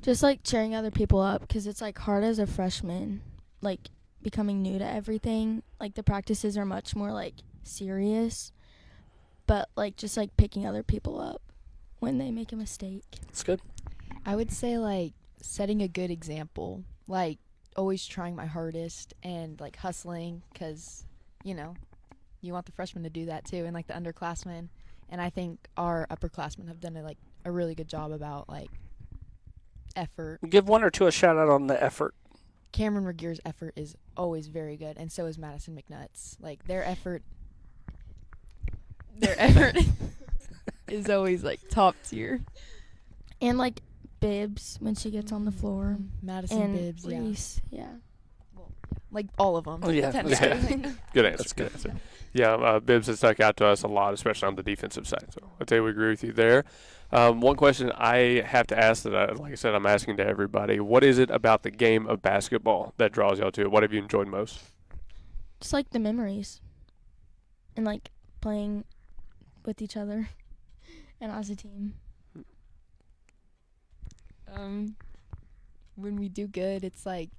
Just like cheering other people up, because it's like hard as a freshman, like becoming new to everything. Like the practices are much more like serious, but like just like picking other people up when they make a mistake. That's good. I would say like setting a good example, like always trying my hardest and like hustling, because you know you want the freshmen to do that too, and like the underclassmen. And I think our upperclassmen have done a really good job about like effort. Give 1 or 2 a shout out on the effort. Cameron Regeer's effort is always very good, and so is Madison McNutt's. Like their effort is always like top tier. And like Bibbs when she gets on the floor. Madison And Bibbs, yeah. Reese, yeah. Like all of them. Oh, yeah. Good answer. That's good good. answer. Yeah, Bibbs has stuck out to us a lot, especially on the defensive side. So I'd say we agree with you there. One question I have to ask that, like I said, I'm asking to everybody. What is it about the game of basketball that draws y'all to it? What have you enjoyed most? Just like the memories. And like playing with each other and as a team. When we do good, it's like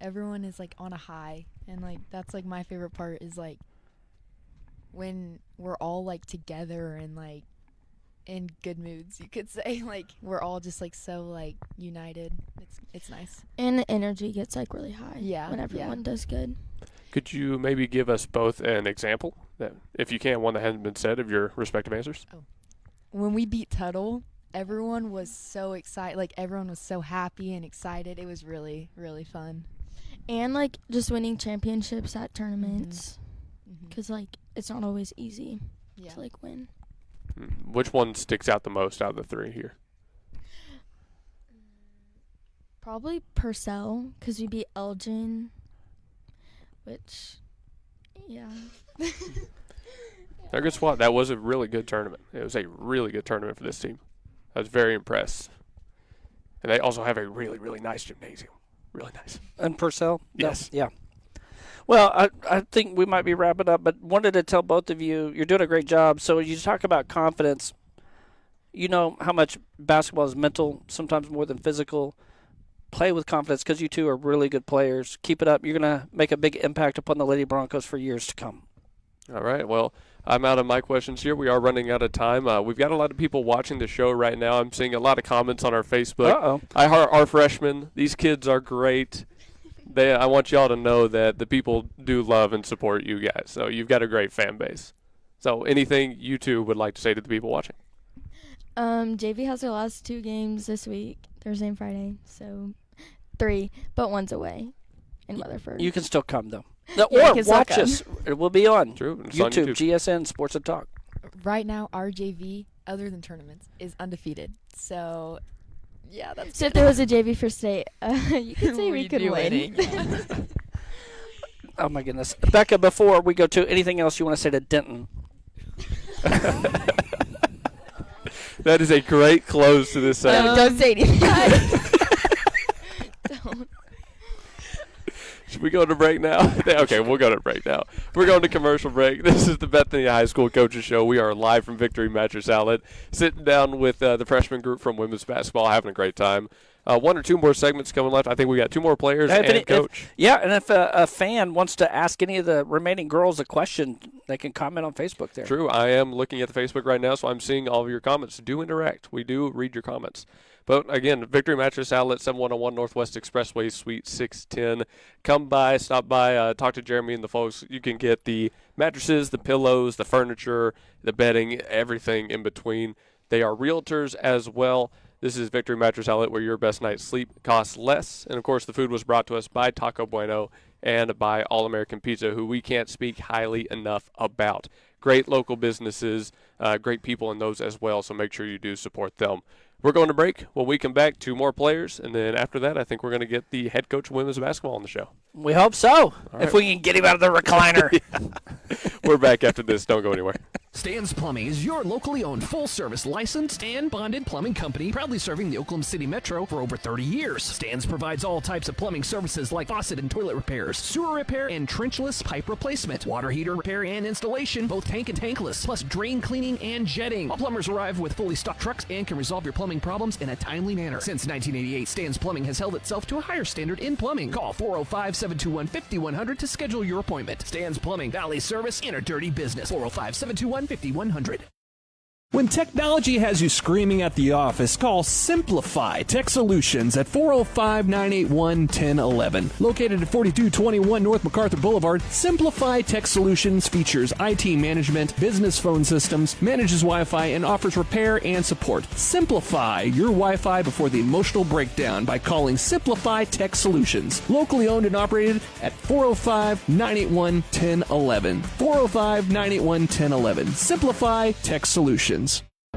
everyone is like on a high, and like that's like my favorite part is like when we're all like together and like in good moods, you could say. Like we're all just like so like united. It's nice. And the energy gets like really high. Yeah, when everyone does good. Could you maybe give us both an example, that, if you can, one that hasn't been said, of your respective answers? When we beat Tuttle, everyone was so excited. Like everyone was so happy and excited. It was really, really fun. And like just winning championships at tournaments, because like it's not always easy to like win. Which one sticks out the most out of the three here? Probably Purcell, because we beat Elgin, which, yeah. They're a good squad. That was a really good tournament. It was a really good tournament for this team. I was very impressed. And they also have a really, really nice gymnasium. Really nice. And Purcell? Yes. Yeah. Well, I think we might be wrapping up, but wanted to tell both of you, you're doing a great job. So you talk about confidence. You know how much basketball is mental, sometimes more than physical. Play with confidence, because you two are really good players. Keep it up. You're going to make a big impact upon the Lady Broncos for years to come. All right. Well, I'm out of my questions here. We are running out of time. We've got a lot of people watching the show right now. I'm seeing a lot of comments on our Facebook. Uh-oh. Our freshmen, these kids are great. I want y'all to know that the people do love and support you guys. So you've got a great fan base. So anything you two would like to say to the people watching? JV has their last 2 games this week, Thursday and Friday. So 3, but one's away in Weatherford. You can still come, though. Yeah, Or watch us. It will be on True. It's YouTube, on YouTube. GSN Sports and Talk. Right now, our JV, other than tournaments, is undefeated. So, yeah, that's So if there was a JV for state, you could say we We'd could be win. winning. Oh, my goodness. Becca, before we go to anything else you want to say to Denton? That is a great close to this segment. Don't say anything. Should we go to break now? Okay, we'll go to break now. We're going to commercial break. This is the Bethany High School Coaches Show. We are live from Victory Mattress Outlet, sitting down with the freshman group from women's basketball, having a great time. 1 or 2 more segments coming left. I think we got 2 more players and coach. And if a fan wants to ask any of the remaining girls a question, they can comment on Facebook there. True. I am looking at the Facebook right now, so I'm seeing all of your comments. Do interact. We do read your comments. But, again, Victory Mattress Outlet, 7101 Northwest Expressway, Suite 610. Come by, stop by, talk to Jeremy and the folks. You can get the mattresses, the pillows, the furniture, the bedding, everything in between. They are realtors as well. This is Victory Mattress Outlet, where your best night's sleep costs less. And, of course, the food was brought to us by Taco Bueno and by All-American Pizza, who we can't speak highly enough about. Great local businesses, great people in those as well, so make sure you do support them. We're going to break. When we come back, 2 more players, and then after that, I think we're going to get the head coach of women's basketball on the show. We hope so, if we can get him out of the recliner. We're back after this. Don't go anywhere. Stan's Plumbing is your locally owned, full-service, licensed, and bonded plumbing company, proudly serving the Oklahoma City Metro for over 30 years. Stan's provides all types of plumbing services like faucet and toilet repairs, sewer repair, and trenchless pipe replacement, water heater repair and installation, both tank and tankless, plus drain cleaning and jetting. All plumbers arrive with fully stocked trucks and can resolve your plumbing problems in a timely manner. Since 1988, Stan's Plumbing has held itself to a higher standard in plumbing. Call 405-721-5100 to schedule your appointment. Stan's Plumbing, Valley Service in a dirty business. 405-721-5100. When technology has you screaming at the office, call Simplify Tech Solutions at 405-981-1011. Located at 4221 North MacArthur Boulevard, Simplify Tech Solutions features IT management, business phone systems, manages Wi-Fi, and offers repair and support. Simplify your Wi-Fi before the emotional breakdown by calling Simplify Tech Solutions. Locally owned and operated at 405-981-1011. 405-981-1011. Simplify Tech Solutions.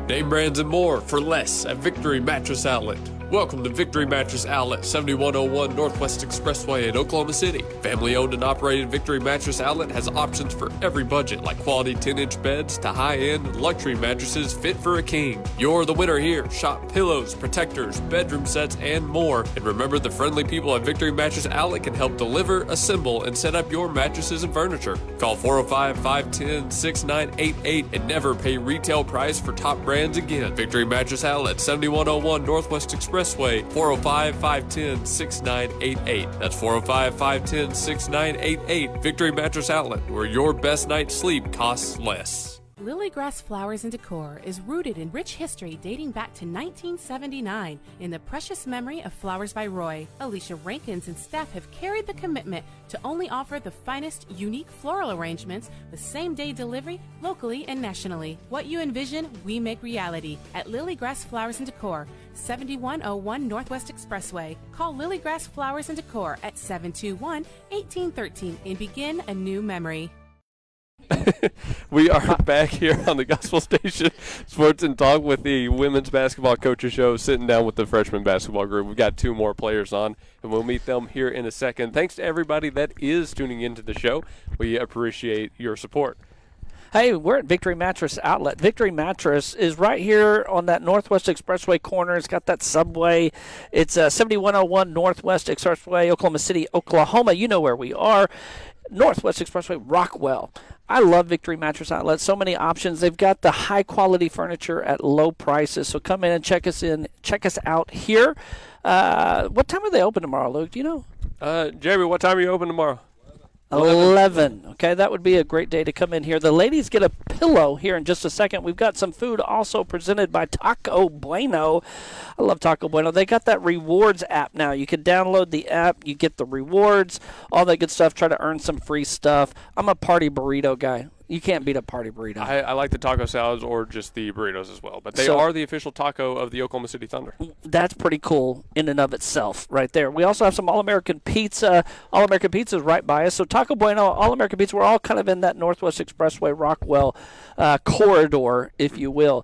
Name brands and more for less at Victory Mattress Outlet. Welcome to Victory Mattress Outlet, 7101 Northwest Expressway in Oklahoma City. Family-owned and operated Victory Mattress Outlet has options for every budget, like quality 10-inch beds to high-end luxury mattresses fit for a king. You're the winner here. Shop pillows, protectors, bedroom sets, and more. And remember, the friendly people at Victory Mattress Outlet can help deliver, assemble, and set up your mattresses and furniture. Call 405-510-6988 and never pay retail price for top brands again. Victory Mattress Outlet, 7101 Northwest Expressway, 405-510-6988. That's 405-510-6988. Victory Mattress Outlet, where your best night's sleep costs less. Lilygrass Flowers and Decor is rooted in rich history dating back to 1979 in the precious memory of Flowers by Roy. Alicia Rankins and staff have carried the commitment to only offer the finest, unique floral arrangements with same-day delivery locally and nationally. What you envision, we make reality at Lilygrass Flowers and Decor, 7101 Northwest Expressway. Call Lilygrass Flowers and Decor at 721-1813 and begin a new memory. We are back here on the Gospel Station Sports and Talk with the women's basketball coaches show, sitting down with the freshman basketball group. We've got two more players on, and we'll meet them here in a second. Thanks to everybody that is tuning into the show. We appreciate your support. Hey, we're at Victory Mattress Outlet. Victory Mattress is right here on that Northwest Expressway corner. It's got that subway. It's 7101 Northwest Expressway, Oklahoma City, Oklahoma. You know where we are. Northwest Expressway, Rockwell. I love Victory Mattress Outlet. So many options. They've got the high-quality furniture at low prices. So come in and check us out here. What time are they open tomorrow, Luke? Do you know? Jeremy, what time are you open tomorrow? 11. Okay, that would be a great day to come in here. The ladies get a pillow here in just a second. We've got some food also presented by Taco Bueno. I love Taco Bueno. They got that rewards app now. You can download the app. You get the rewards, all that good stuff. Try to earn some free stuff. I'm a party burrito guy. You can't beat a party burrito. I like the taco salads or just the burritos as well. But they are the official taco of the Oklahoma City Thunder. That's pretty cool in and of itself right there. We also have some All-American Pizza. All-American Pizza is right by us. So Taco Bueno, All-American Pizza, we're all kind of in that Northwest Expressway, Rockwell corridor, if you will.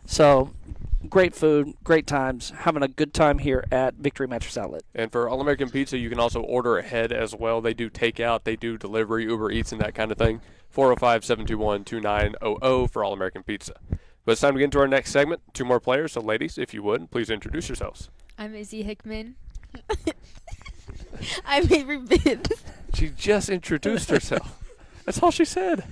So great food, great times, having a good time here at Victory Mattress Outlet. And for All-American Pizza, you can also order ahead as well. They do takeout, they do delivery, Uber Eats, and that kind of thing. 405-721-2900 for All-American Pizza. But it's time to get into our next segment. Two more players, so ladies, if you would, please introduce yourselves. I'm Izzy Hickman. I'm Avery Bibbs. She just introduced herself. That's all she said.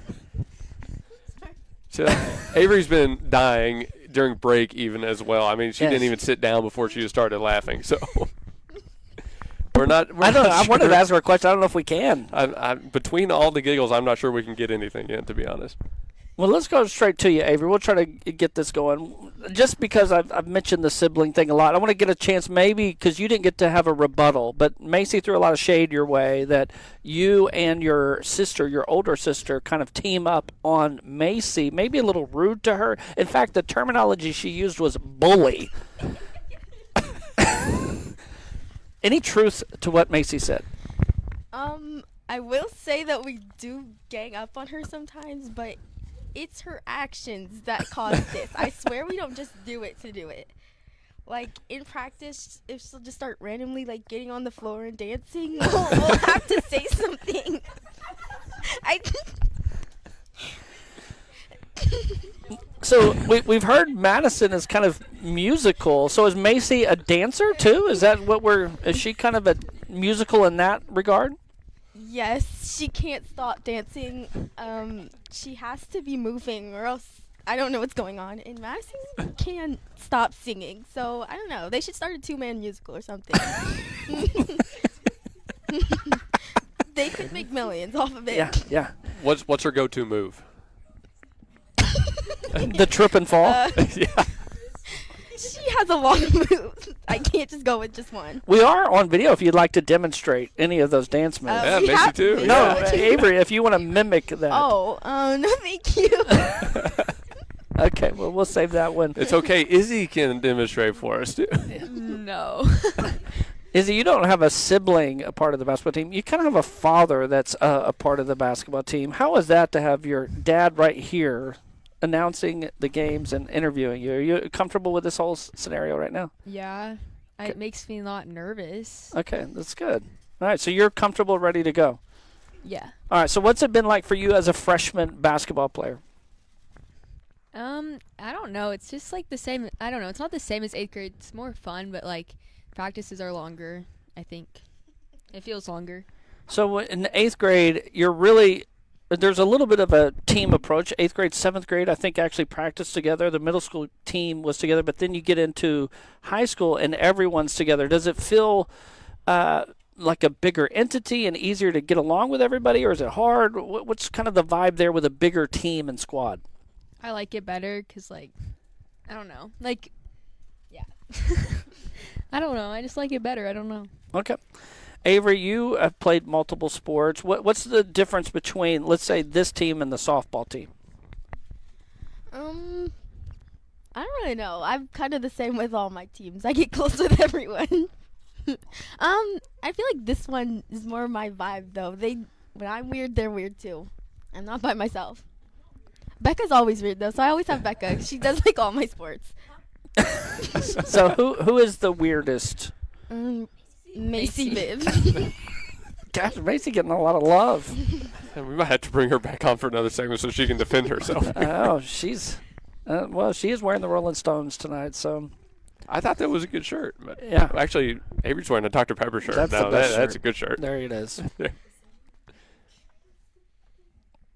So Avery's been dying during break even as well. I mean, she didn't even sit down before she just started laughing. So we're not I wanted to ask her a question. I don't know if we can. Between all the giggles, I'm not sure we can get anything in, to be honest. Well, let's go straight to you, Avery. We'll try to get this going. Just because I've mentioned the sibling thing a lot, I want to get a chance maybe because you didn't get to have a rebuttal, but Macy threw a lot of shade your way that you and your sister, your older sister, kind of team up on Macy, maybe a little rude to her. In fact, the terminology she used was bully. Any truth to what Macy said? I will say that we do gang up on her sometimes, but it's her actions that cause this. I swear we don't just do it to do it. Like, in practice, if she'll just start randomly, like, getting on the floor and dancing, we'll have to say something. So we've heard Madison is kind of musical. So is Macy a dancer too? Is that what is she kind of a musical in that regard? Yes, she can't stop dancing. She has to be moving or else I don't know what's going on. And Madison can't stop singing. So I don't know. They should start a two-man musical or something. They could make millions off of it. Yeah. What's her go-to move? The trip and fall? Yeah. She has a lot of moves. I can't just go with just one. We are on video if you'd like to demonstrate any of those dance moves. Yeah, Macy too. No, Avery, if you want to mimic that. Oh, no, thank you. Okay, well, we'll save that one. It's okay. Izzy can demonstrate for us, too. No. Izzy, you don't have a sibling a part of the basketball team. You kind of have a father that's a part of the basketball team. How is that to have your dad right here announcing the games and interviewing you? Are you comfortable with this whole scenario right now? Yeah. It makes me not nervous. Okay, that's good. All right, so you're comfortable, ready to go. Yeah. All right, so what's it been like for you as a freshman basketball player? I don't know. It's just like the same. I don't know. It's not the same as 8th grade. It's more fun, but like practices are longer, I think. It feels longer. So in the 8th grade, there's a little bit of a team approach. 8th grade, 7th grade, I think actually practiced together. The middle school team was together, but then you get into high school and everyone's together. Does it feel like a bigger entity and easier to get along with everybody, or is it hard? What's kind of the vibe there with a bigger team and squad? I like it better because, like, I don't know. Like, yeah. I don't know. I just like it better. I don't know. Okay. Avery, you have played multiple sports. What's the difference between, let's say, this team and the softball team? I don't really know. I'm kind of the same with all my teams. I get close with everyone. I feel like this one is more my vibe, though. When I'm weird, they're weird, too. I'm not by myself. Becca's always weird, though, so I always have Becca. She does, like, all my sports. So who is the weirdest? Macy Bibb. Gosh, Macy getting a lot of love. And we might have to bring her back on for another segment so she can defend herself. Oh, she's she is wearing the Rolling Stones tonight, so I thought that was a good shirt. But yeah. Actually, Avery's wearing a Dr. Pepper shirt. That's the best shirt. That's a good shirt. There it is.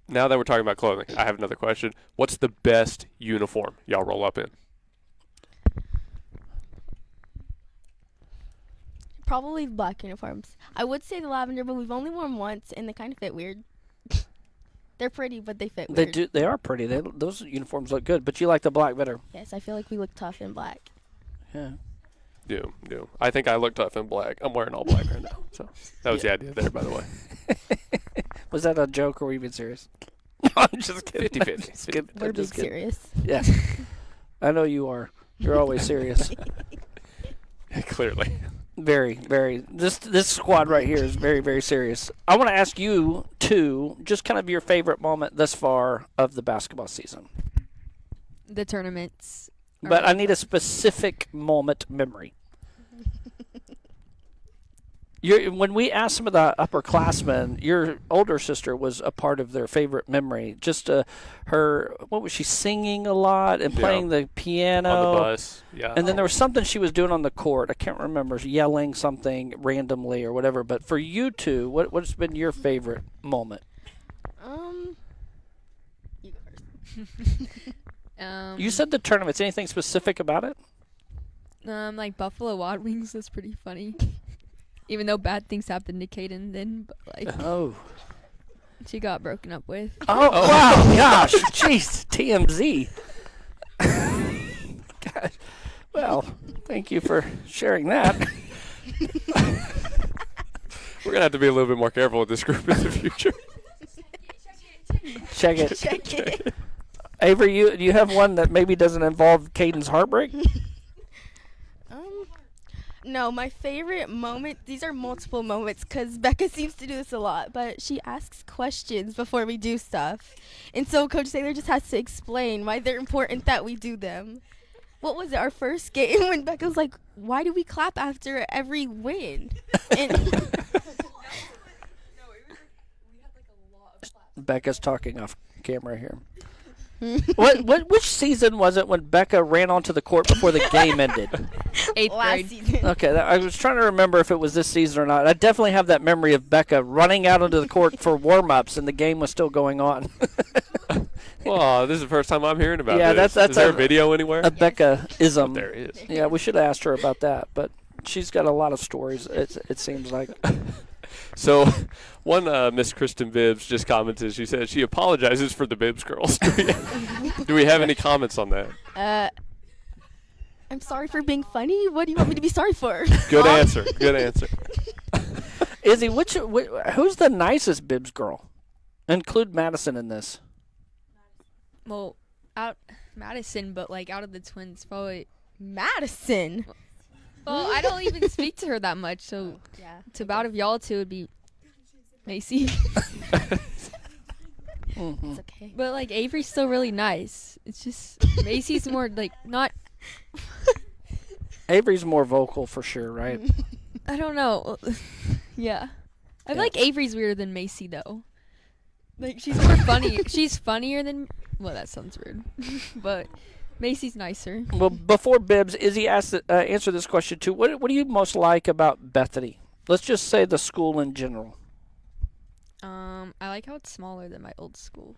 Now that we're talking about clothing, I have another question. What's the best uniform y'all roll up in? Probably black uniforms. I would say the lavender, but we've only worn once, and they kind of fit weird. They're pretty, but they fit weird. They are pretty. Those uniforms look good, but you like the black better. Yes, I feel like we look tough in black. Yeah. Do. I think I look tough in black. I'm wearing all black right now. So that was the idea there, by the way. Was that a joke or were you being serious? I'm just kidding. 50-50. We're being serious. Yeah. I know you are. You're always serious. Clearly. Very, very. This squad right here is very, very serious. I want to ask you, too, just kind of your favorite moment thus far of the basketball season. The tournaments. But I need a specific moment memory. When we asked some of the upperclassmen, your older sister was a part of their favorite memory. Just what was she singing a lot and playing the piano? On the bus, yeah. And then there was something she was doing on the court. I can't remember, yelling something randomly or whatever. But for you two, what's been your favorite moment? You go first. You said the tournaments. Anything specific about it? Like Buffalo Wild Wings was pretty funny. Even though bad things happened to Kaden then, but like she got broken up with. Oh wow, gosh, jeez, TMZ. Gosh. Well, thank you for sharing that. We're gonna have to be a little bit more careful with this group in the future. Check it. Avery, you have one that maybe doesn't involve Caden's heartbreak? No, my favorite moment, these are multiple moments because Becca seems to do this a lot, but she asks questions before we do stuff. And so Coach Saylor just has to explain why they're important that we do them. What was it, our first game when Becca was like, why do we clap after every win? And Becca's talking off camera here. Which season was it when Becca ran onto the court before the game ended? 8th grade. Season. Okay, I was trying to remember if it was this season or not. I definitely have that memory of Becca running out onto the court for warm-ups and the game was still going on. Well, this is the first time I'm hearing about this. That's is there a video anywhere? A Becca-ism. There is. Yeah, we should have asked her about that, but she's got a lot of stories, it seems like. So, one Miss Kristen Bibbs just commented. She said she apologizes for the Bibbs girls. Do we have any comments on that? I'm sorry for being funny. What do you want me to be sorry for? Good answer. Good answer. Izzy, who's the nicest Bibbs girl? Include Madison in this. Well, Madison, but like out of the twins, probably Madison. Well, I don't even speak to her that much, so yeah. Out of y'all two, it'd be Macy. It's okay. But like Avery's still really nice. It's just Macy's more like not. Avery's more vocal for sure, right? I don't know. Yeah. I feel like Avery's weirder than Macy, though. Like, she's more funny. She's funnier than... Well, that sounds rude. But Macy's nicer. Well, before Bibbs, Izzy asked answer this question, too. What do you most like about Bethany? Let's just say the school in general. I like how it's smaller than my old school.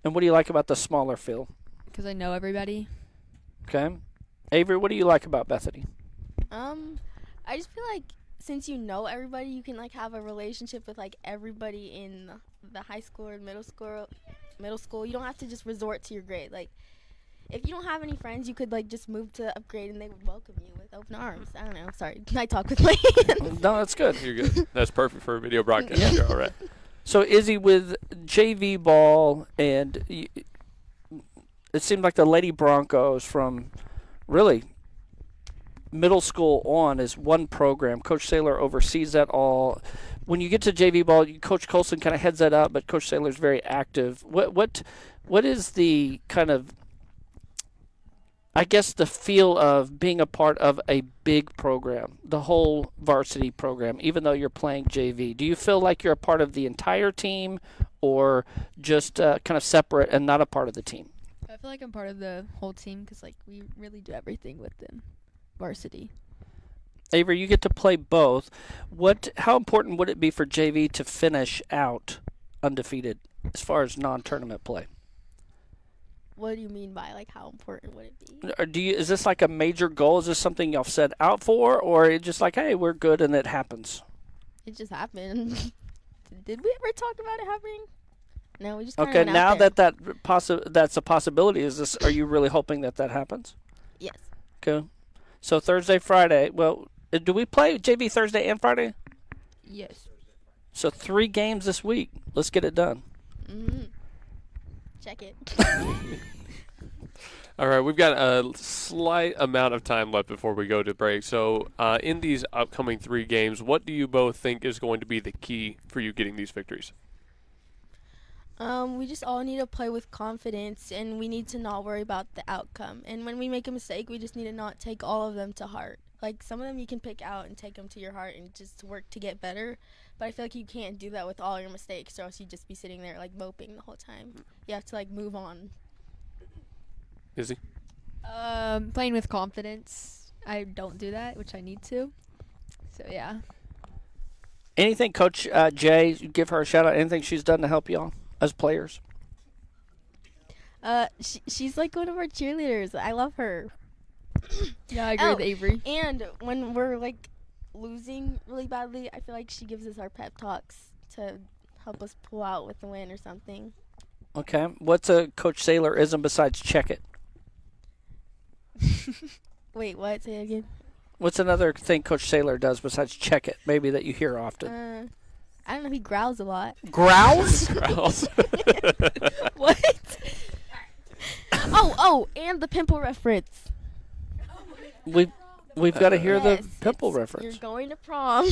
And what do you like about the smaller feel? Because I know everybody. Okay. Avery, what do you like about Bethany? I just feel like since you know everybody, you can like have a relationship with like everybody in the high school or middle school. You don't have to just resort to your grade. Like, if you don't have any friends, you could like just move to upgrade and they would welcome you with open arms. I don't know. Sorry, I talk with my hands. No, that's good. You're good. That's perfect for a video broadcast. You're all right. So, Izzy, with JV ball, and it seemed like the Lady Broncos from really middle school on is one program. Coach Saylor oversees that all. When you get to JV ball, Coach Colson kind of heads that up, but Coach Saylor's very active. What is the kind of, I guess, the feel of being a part of a big program, the whole varsity program, even though you're playing JV? Do you feel like you're a part of the entire team or just kind of separate and not a part of the team? I feel like I'm part of the whole team because, like, we really do everything with them. Varsity. Avery, you get to play both. How important would it be for JV to finish out undefeated as far as non-tournament play? What do you mean by like how important would it be? Or is this like a major goal? Is this something y'all set out for, or it's just like, hey, we're good and it happens? It just happened. Did we ever talk about it happening? No, we just kinda okay. went out Now there. that's a possibility. Are you really hoping that happens? Yes. Okay. So Thursday, Friday. Well, do we play JV Thursday and Friday? Yes. So 3 games this week. Let's get it done. Mm-hmm. Check it. All right, we've got a slight amount of time left before we go to break. So in these upcoming 3 games, what do you both think is going to be the key for you getting these victories? We just all need to play with confidence, and we need to not worry about the outcome. And when we make a mistake, we just need to not take all of them to heart. Like, some of them you can pick out and take them to your heart and just work to get better. But I feel like you can't do that with all your mistakes, or else you'd just be sitting there, like, moping the whole time. You have to, like, move on. Izzy? Playing with confidence. I don't do that, which I need to. So, yeah. Anything, Coach Jay, give her a shout-out, anything she's done to help y'all as players? She's like one of our cheerleaders. I love her. Yeah, I agree with Avery. And when we're like losing really badly, I feel like she gives us our pep talks to help us pull out with the win or something. Okay. What's a Coach Saylor-ism besides check it? Wait, what? Say it again. What's another thing Coach Saylor does besides check it, maybe that you hear often? I don't know. He growls a lot. Growls? Growls. What? Oh, and the pimple reference. We've got to hear the Yes, pimple reference. You're going to prom.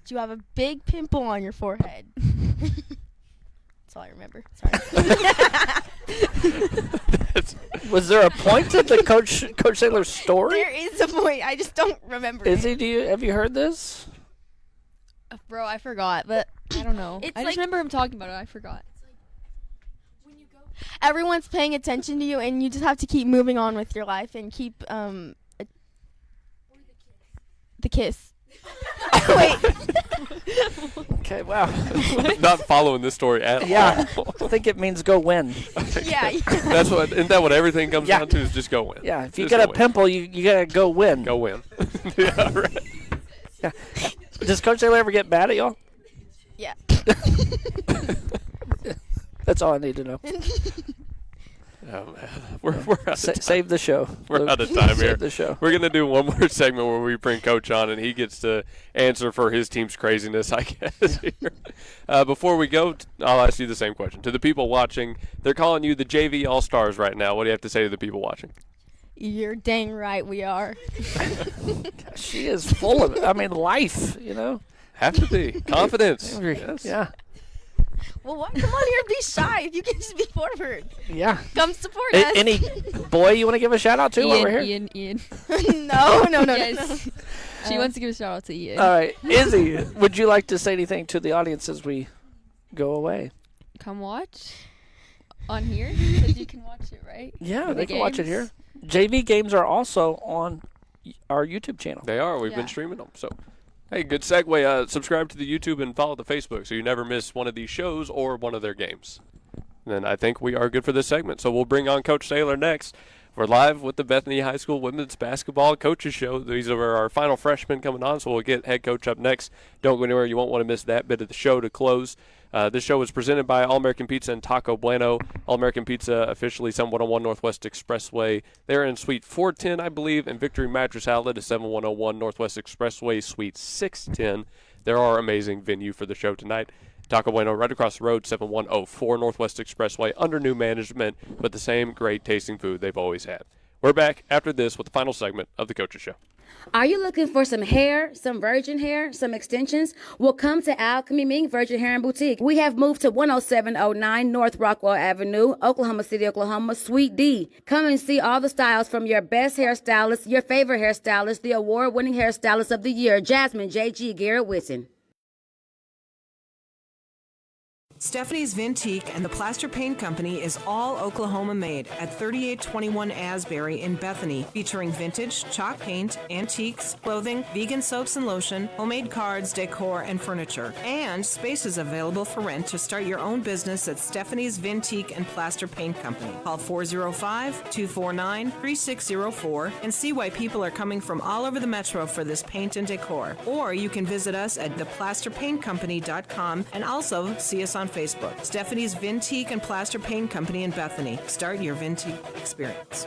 You have a big pimple on your forehead. That's all I remember. Sorry. Was there a point to the Coach Saylor's story? There is a point. I just don't remember. Izzy, have you heard this? Bro, I forgot, but I don't know. It's I like- just remember him talking about it. I forgot. Everyone's paying attention to you, and you just have to keep moving on with your life and keep the kiss. Wait. Okay, wow. Not following this story at Yeah, all. I think it means go win. Yeah. Isn't that what everything comes Yeah. down to, is just go win? Yeah, if you Just get go a win. pimple, you got to go win. Go win. Yeah, right. Yeah. Does Coach Saylor ever get mad at y'all? Yeah. That's all I need to know. Oh, man. We're out of time. Save the show. We're out of time here. Save the show. We're going to do one more segment where we bring Coach on, and he gets to answer for his team's craziness, I guess. Here. Before we go, I'll ask you the same question. To the people watching, they're calling you the JV All-Stars right now. What do you have to say to the people watching? You're dang right we are. She is full of it. I mean, life, you know. Have to be. Confidence. Yes. Yeah. Well, why come on here and be shy if you can just be forward? Yeah. Come support us. Any boy you want to give a shout out to over here? Ian. No. Yes. She wants to give a shout out to Ian. All right. Izzy, would you like to say anything to the audience as we go away? Come watch on here because you can watch it, right? Yeah, For they the can watch it here. games. JV games are also on our YouTube channel. They are. We've Yeah. been streaming them. So, hey, good segue. Subscribe to the YouTube and follow the Facebook so you never miss one of these shows or one of their games. And then I think we are good for this segment. So we'll bring on Coach Saylor next. We're live with the Bethany High School Women's Basketball Coaches Show. These are our final freshmen coming on, so we'll get head coach up next. Don't go anywhere. You won't want to miss that bit of the show to close. This show is presented by All-American Pizza and Taco Bueno. All-American Pizza, officially 7101 Northwest Expressway. They're in Suite 410, I believe, and Victory Mattress Outlet is 7101 Northwest Expressway, Suite 610. They're our amazing venue for the show tonight. Taco Bueno right across the road, 7104 Northwest Expressway, under new management, but the same great tasting food they've always had. We're back after this with the final segment of the Coaches Show. Are you looking for some hair, some virgin hair, some extensions? Well, come to Alchemy Ming Virgin Hair and Boutique. We have moved to 10709 North Rockwell Avenue, Oklahoma City, Oklahoma, Suite D. Come and see all the styles from your best hairstylist, your favorite hairstylist, the award-winning hairstylist of the year, Jasmine J.G. Garrett Whitson. Stephanie's Vintique and the Plaster Paint Company is all Oklahoma made at 3821 Asbury in Bethany, featuring vintage, chalk paint, antiques, clothing, vegan soaps and lotion, homemade cards, decor, and furniture. And space is available for rent to start your own business at Stephanie's Vintique and Plaster Paint Company. Call 405-249-3604 and see why people are coming from all over the metro for this paint and decor. Or you can visit us at theplasterpaintcompany.com and also see us on Facebook. Stephanie's Vintique and Plaster Paint Company in Bethany. Start your Vintique experience.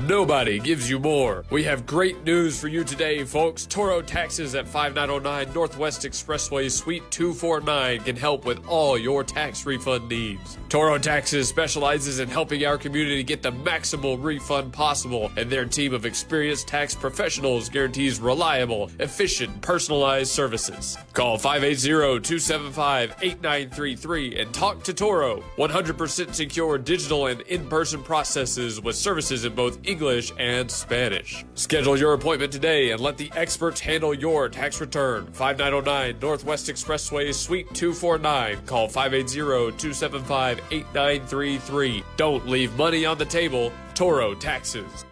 Nobody gives you more. We have great news for you today, folks. Toro Taxes at 5909 Northwest Expressway, Suite 249 can help with all your tax refund needs. Toro Taxes specializes in helping our community get the maximal refund possible, and their team of experienced tax professionals guarantees reliable, efficient, personalized services. Call 580-275-8933 and talk to Toro. 100% secure digital and in-person processes with services in both English and Spanish. Schedule your appointment today and let the experts handle your tax return. 5909 Northwest Expressway, Suite 249. Call 580-275-8933. Don't leave money on the table. Toro Taxes.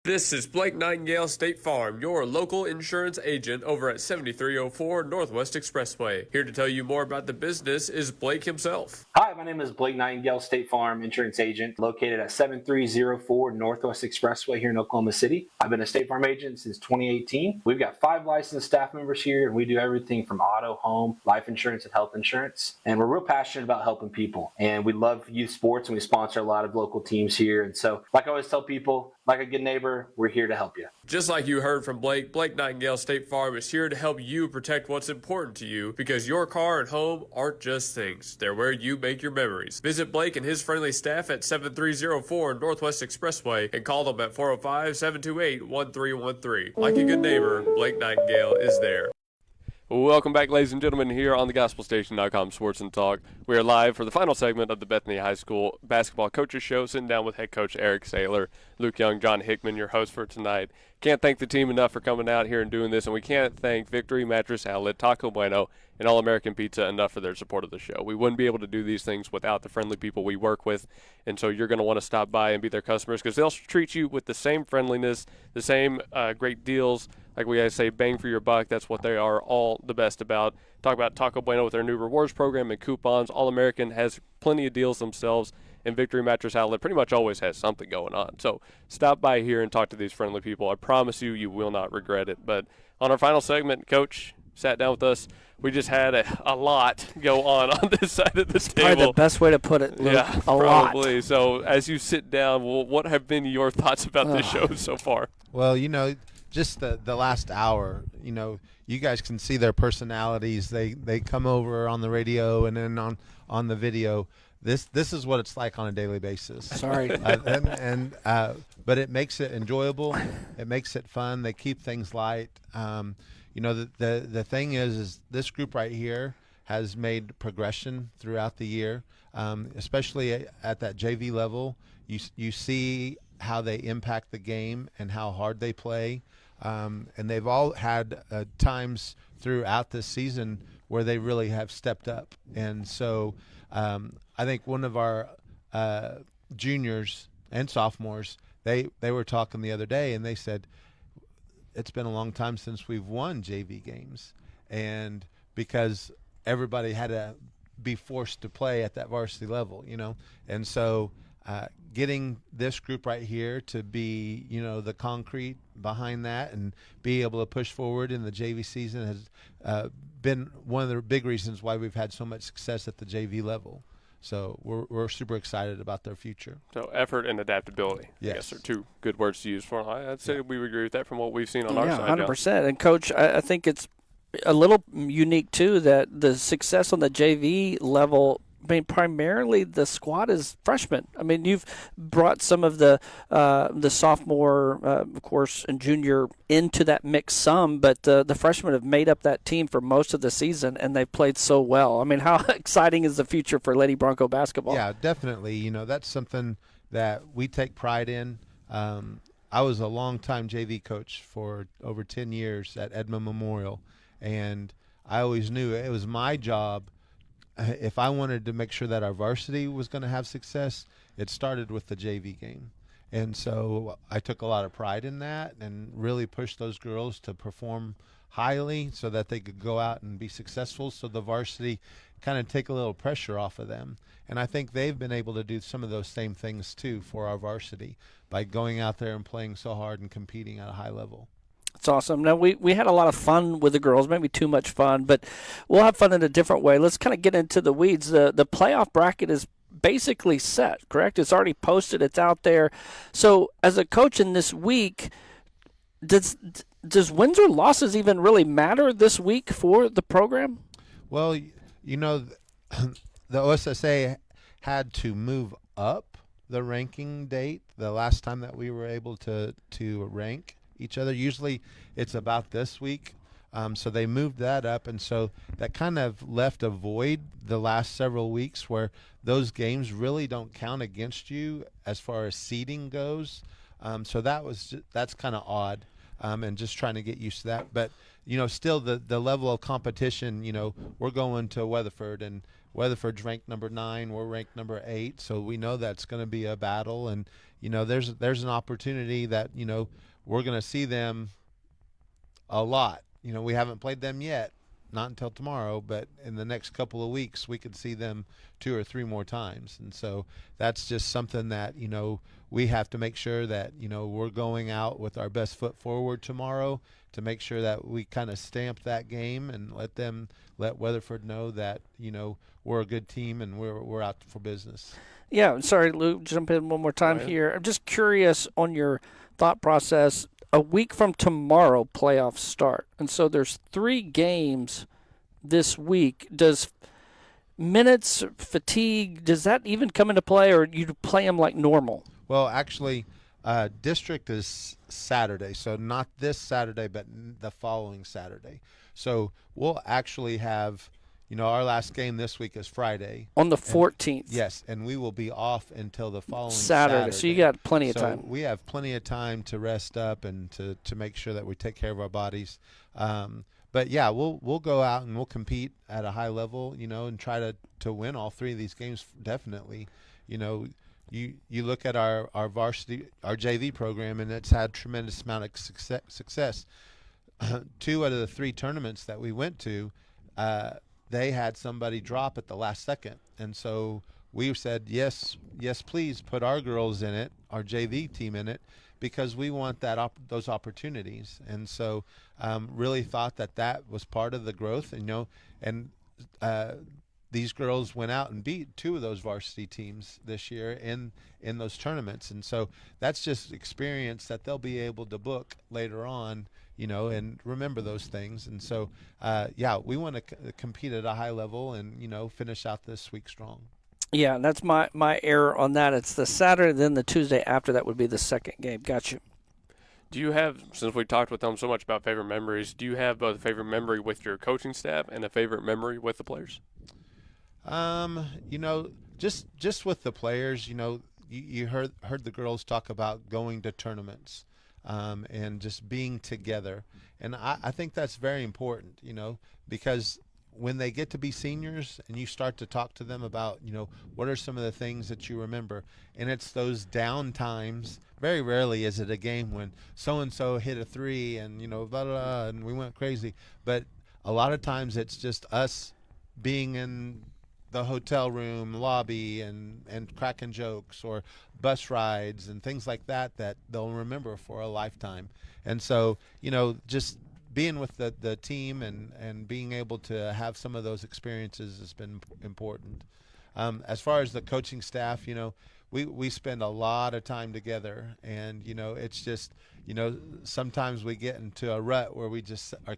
This is Blake Nightingale State Farm, your local insurance agent over at 7304 Northwest Expressway. Here to tell you more about the business is Blake himself. Hi, my name is Blake Nightingale, State Farm insurance agent located at 7304 Northwest Expressway here in Oklahoma City. I've been a State Farm agent since 2018. We've got 5 licensed staff members here, and we do everything from auto, home, life insurance, and health insurance. And we're real passionate about helping people. And we love youth sports, and we sponsor a lot of local teams here. And so, like I always tell people, like a good neighbor, we're here to help you. Just like you heard from Blake, Blake Nightingale State Farm is here to help you protect what's important to you, because your car and home aren't just things. They're where you make your memories. Visit Blake and his friendly staff at 7304 Northwest Expressway and call them at 405-728-1313. Like a good neighbor, Blake Nightingale is there. Welcome back, ladies and gentlemen, here on the GospelStation.com Sports and Talk. We are live for the final segment of the Bethany High School Basketball Coaches Show, sitting down with head coach Eric Saylor, Luke Young, John Hickman, your host for tonight. Can't thank the team enough for coming out here and doing this, and we can't thank Victory Mattress Outlet, Taco Bueno, and All-American Pizza enough for their support of the show. We wouldn't be able to do these things without the friendly people we work with, and so you're going to want to stop by and be their customers, because they'll treat you with the same friendliness, the same great deals. Like we always say, bang for your buck. That's what they are all the best about. Talk about Taco Bueno with their new rewards program and coupons. All-American has plenty of deals themselves, and Victory Mattress Outlet pretty much always has something going on. So stop by here and talk to these friendly people. I promise you, you will not regret it. But on our final segment, Coach sat down with us. We just had a lot go on this side of this table. Probably the best way to put it, Luke. Yeah, probably. Lot. So as you sit down, what have been your thoughts about this show so far? Well, just the last hour, you guys can see their personalities. They come over on the radio and then on the video. This is what it's like on a daily basis. Sorry. But it makes it enjoyable. It makes it fun. They keep things light. The thing is this group right here has made progression throughout the year, especially at that JV level. You see how they impact the game and how hard they play. And they've all had times throughout this season where they really have stepped up. And so I think one of our juniors and sophomores, they were talking the other day, and they said, it's been a long time since we've won JV games. And because everybody had to be forced to play at that varsity level, And so getting this group right here to be, the concrete behind that and be able to push forward in the JV season has been one of the big reasons why we've had so much success at the JV level. So we're super excited about their future. So effort and adaptability, yes, I guess, are two good words to use for them. I'd say we would agree with that from what we've seen on our side. 100%. And, Coach, I think it's a little unique, too, that the success on the JV level, primarily the squad is freshmen. You've brought some of the sophomore, of course, and junior into that mix some, but the freshmen have made up that team for most of the season, and they've played so well. How exciting is the future for Lady Bronco basketball? Yeah, definitely. That's something that we take pride in. I was a long-time JV coach for over 10 years at Edmond Memorial, and I always knew it was my job. If I wanted to make sure that our varsity was going to have success, it started with the JV game. And so I took a lot of pride in that and really pushed those girls to perform highly so that they could go out and be successful, so the varsity kind of take a little pressure off of them. And I think they've been able to do some of those same things too for our varsity by going out there and playing so hard and competing at a high level. It's awesome. Now, we had a lot of fun with the girls, maybe too much fun, but we'll have fun in a different way. Let's kind of get into the weeds. The playoff bracket is basically set, correct? It's already posted. It's out there. So as a coach in this week, does wins or losses even really matter this week for the program? Well, the OSSA had to move up the ranking date the last time that we were able to rank each other. Usually it's about this week. So they moved that up, and so that kind of left a void the last several weeks where those games really don't count against you as far as seeding goes. So that's kind of odd, and just trying to get used to that. But still the level of competition. We're going to Weatherford, and Weatherford's ranked number 9. We're ranked number 8. So we know that's going to be a battle, and there's an opportunity that we're going to see them a lot. We haven't played them yet, not until tomorrow, but in the next couple of weeks we could see them 2 or 3 more times. And so that's just something that, we have to make sure that, we're going out with our best foot forward tomorrow to make sure that we kind of stamp that game and let Weatherford know that, we're a good team and we're out for business. Yeah, sorry, Luke, jump in one more time here. I'm just curious on your thought process. A week from tomorrow, playoffs start. And so there's 3 games this week. Does minutes, fatigue, does that even come into play, or you play them like normal? Well, actually, district is Saturday. So not this Saturday, but the following Saturday. So we'll actually have, our last game this week is Friday. On the 14th. Yes, and we will be off until the following Saturday. So you got plenty of time. We have plenty of time to rest up and to make sure that we take care of our bodies. But yeah, we'll go out and we'll compete at a high level, and try to win all 3 of these games. Definitely, you look at our varsity, our JV program, and it's had tremendous amount of success. 2 out of the 3 tournaments that we went to, they had somebody drop at the last second, and so we said yes, please put our girls in it, our JV team in it, because we want those opportunities. And so really thought that was part of the growth, and these girls went out and beat 2 of those varsity teams this year in those tournaments. And so that's just experience that they'll be able to book later on, and remember those things. And so, we want to compete at a high level and, finish out this week strong. Yeah, that's my error on that. It's the Saturday, then the Tuesday after that would be the second game. Got you. Do you have, since we talked with them so much about favorite memories, do you have both a favorite memory with your coaching staff and a favorite memory with the players? You know, just with the players, you know, you heard the girls talk about going to tournaments, and just being together, and I think that's very important, you know, because when they get to be seniors and you start to talk to them about, you know, what are some of the things that you remember, and it's those down times. Very rarely is it a game when so and so hit a three and, you know, blah, blah, blah, and we went crazy, but a lot of times it's just us being in the hotel room lobby and cracking jokes, or bus rides and things like that that they'll remember for a lifetime. And so, you know, just being with the team and being able to have some of those experiences has been important. As far as the coaching staff, you know, we spend a lot of time together, and, you know, it's just, you know, sometimes we get into a rut where we just are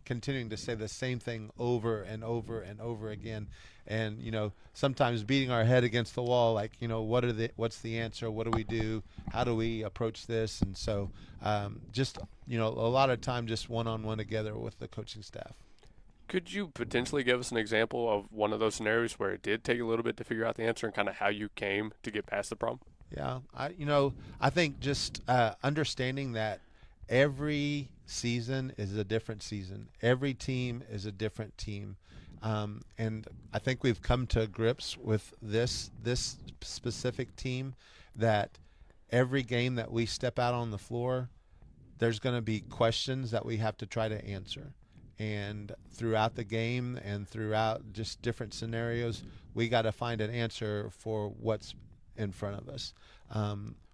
continuing to say the same thing over and over and over again. And, you know, sometimes beating our head against the wall, like, you know, what's the answer? What do we do? How do we approach this? And so just, you know, a lot of time just one-on-one together with the coaching staff. Could you potentially give us an example of one of those scenarios where it did take a little bit to figure out the answer and kind of how you came to get past the problem? Yeah, I think just understanding that every season is a different season. Every team is a different team. And I think we've come to grips with this specific team, that every game that we step out on the floor, there's going to be questions that we have to try to answer. And throughout the game and throughout just different scenarios, we got to find an answer for what's in front of us.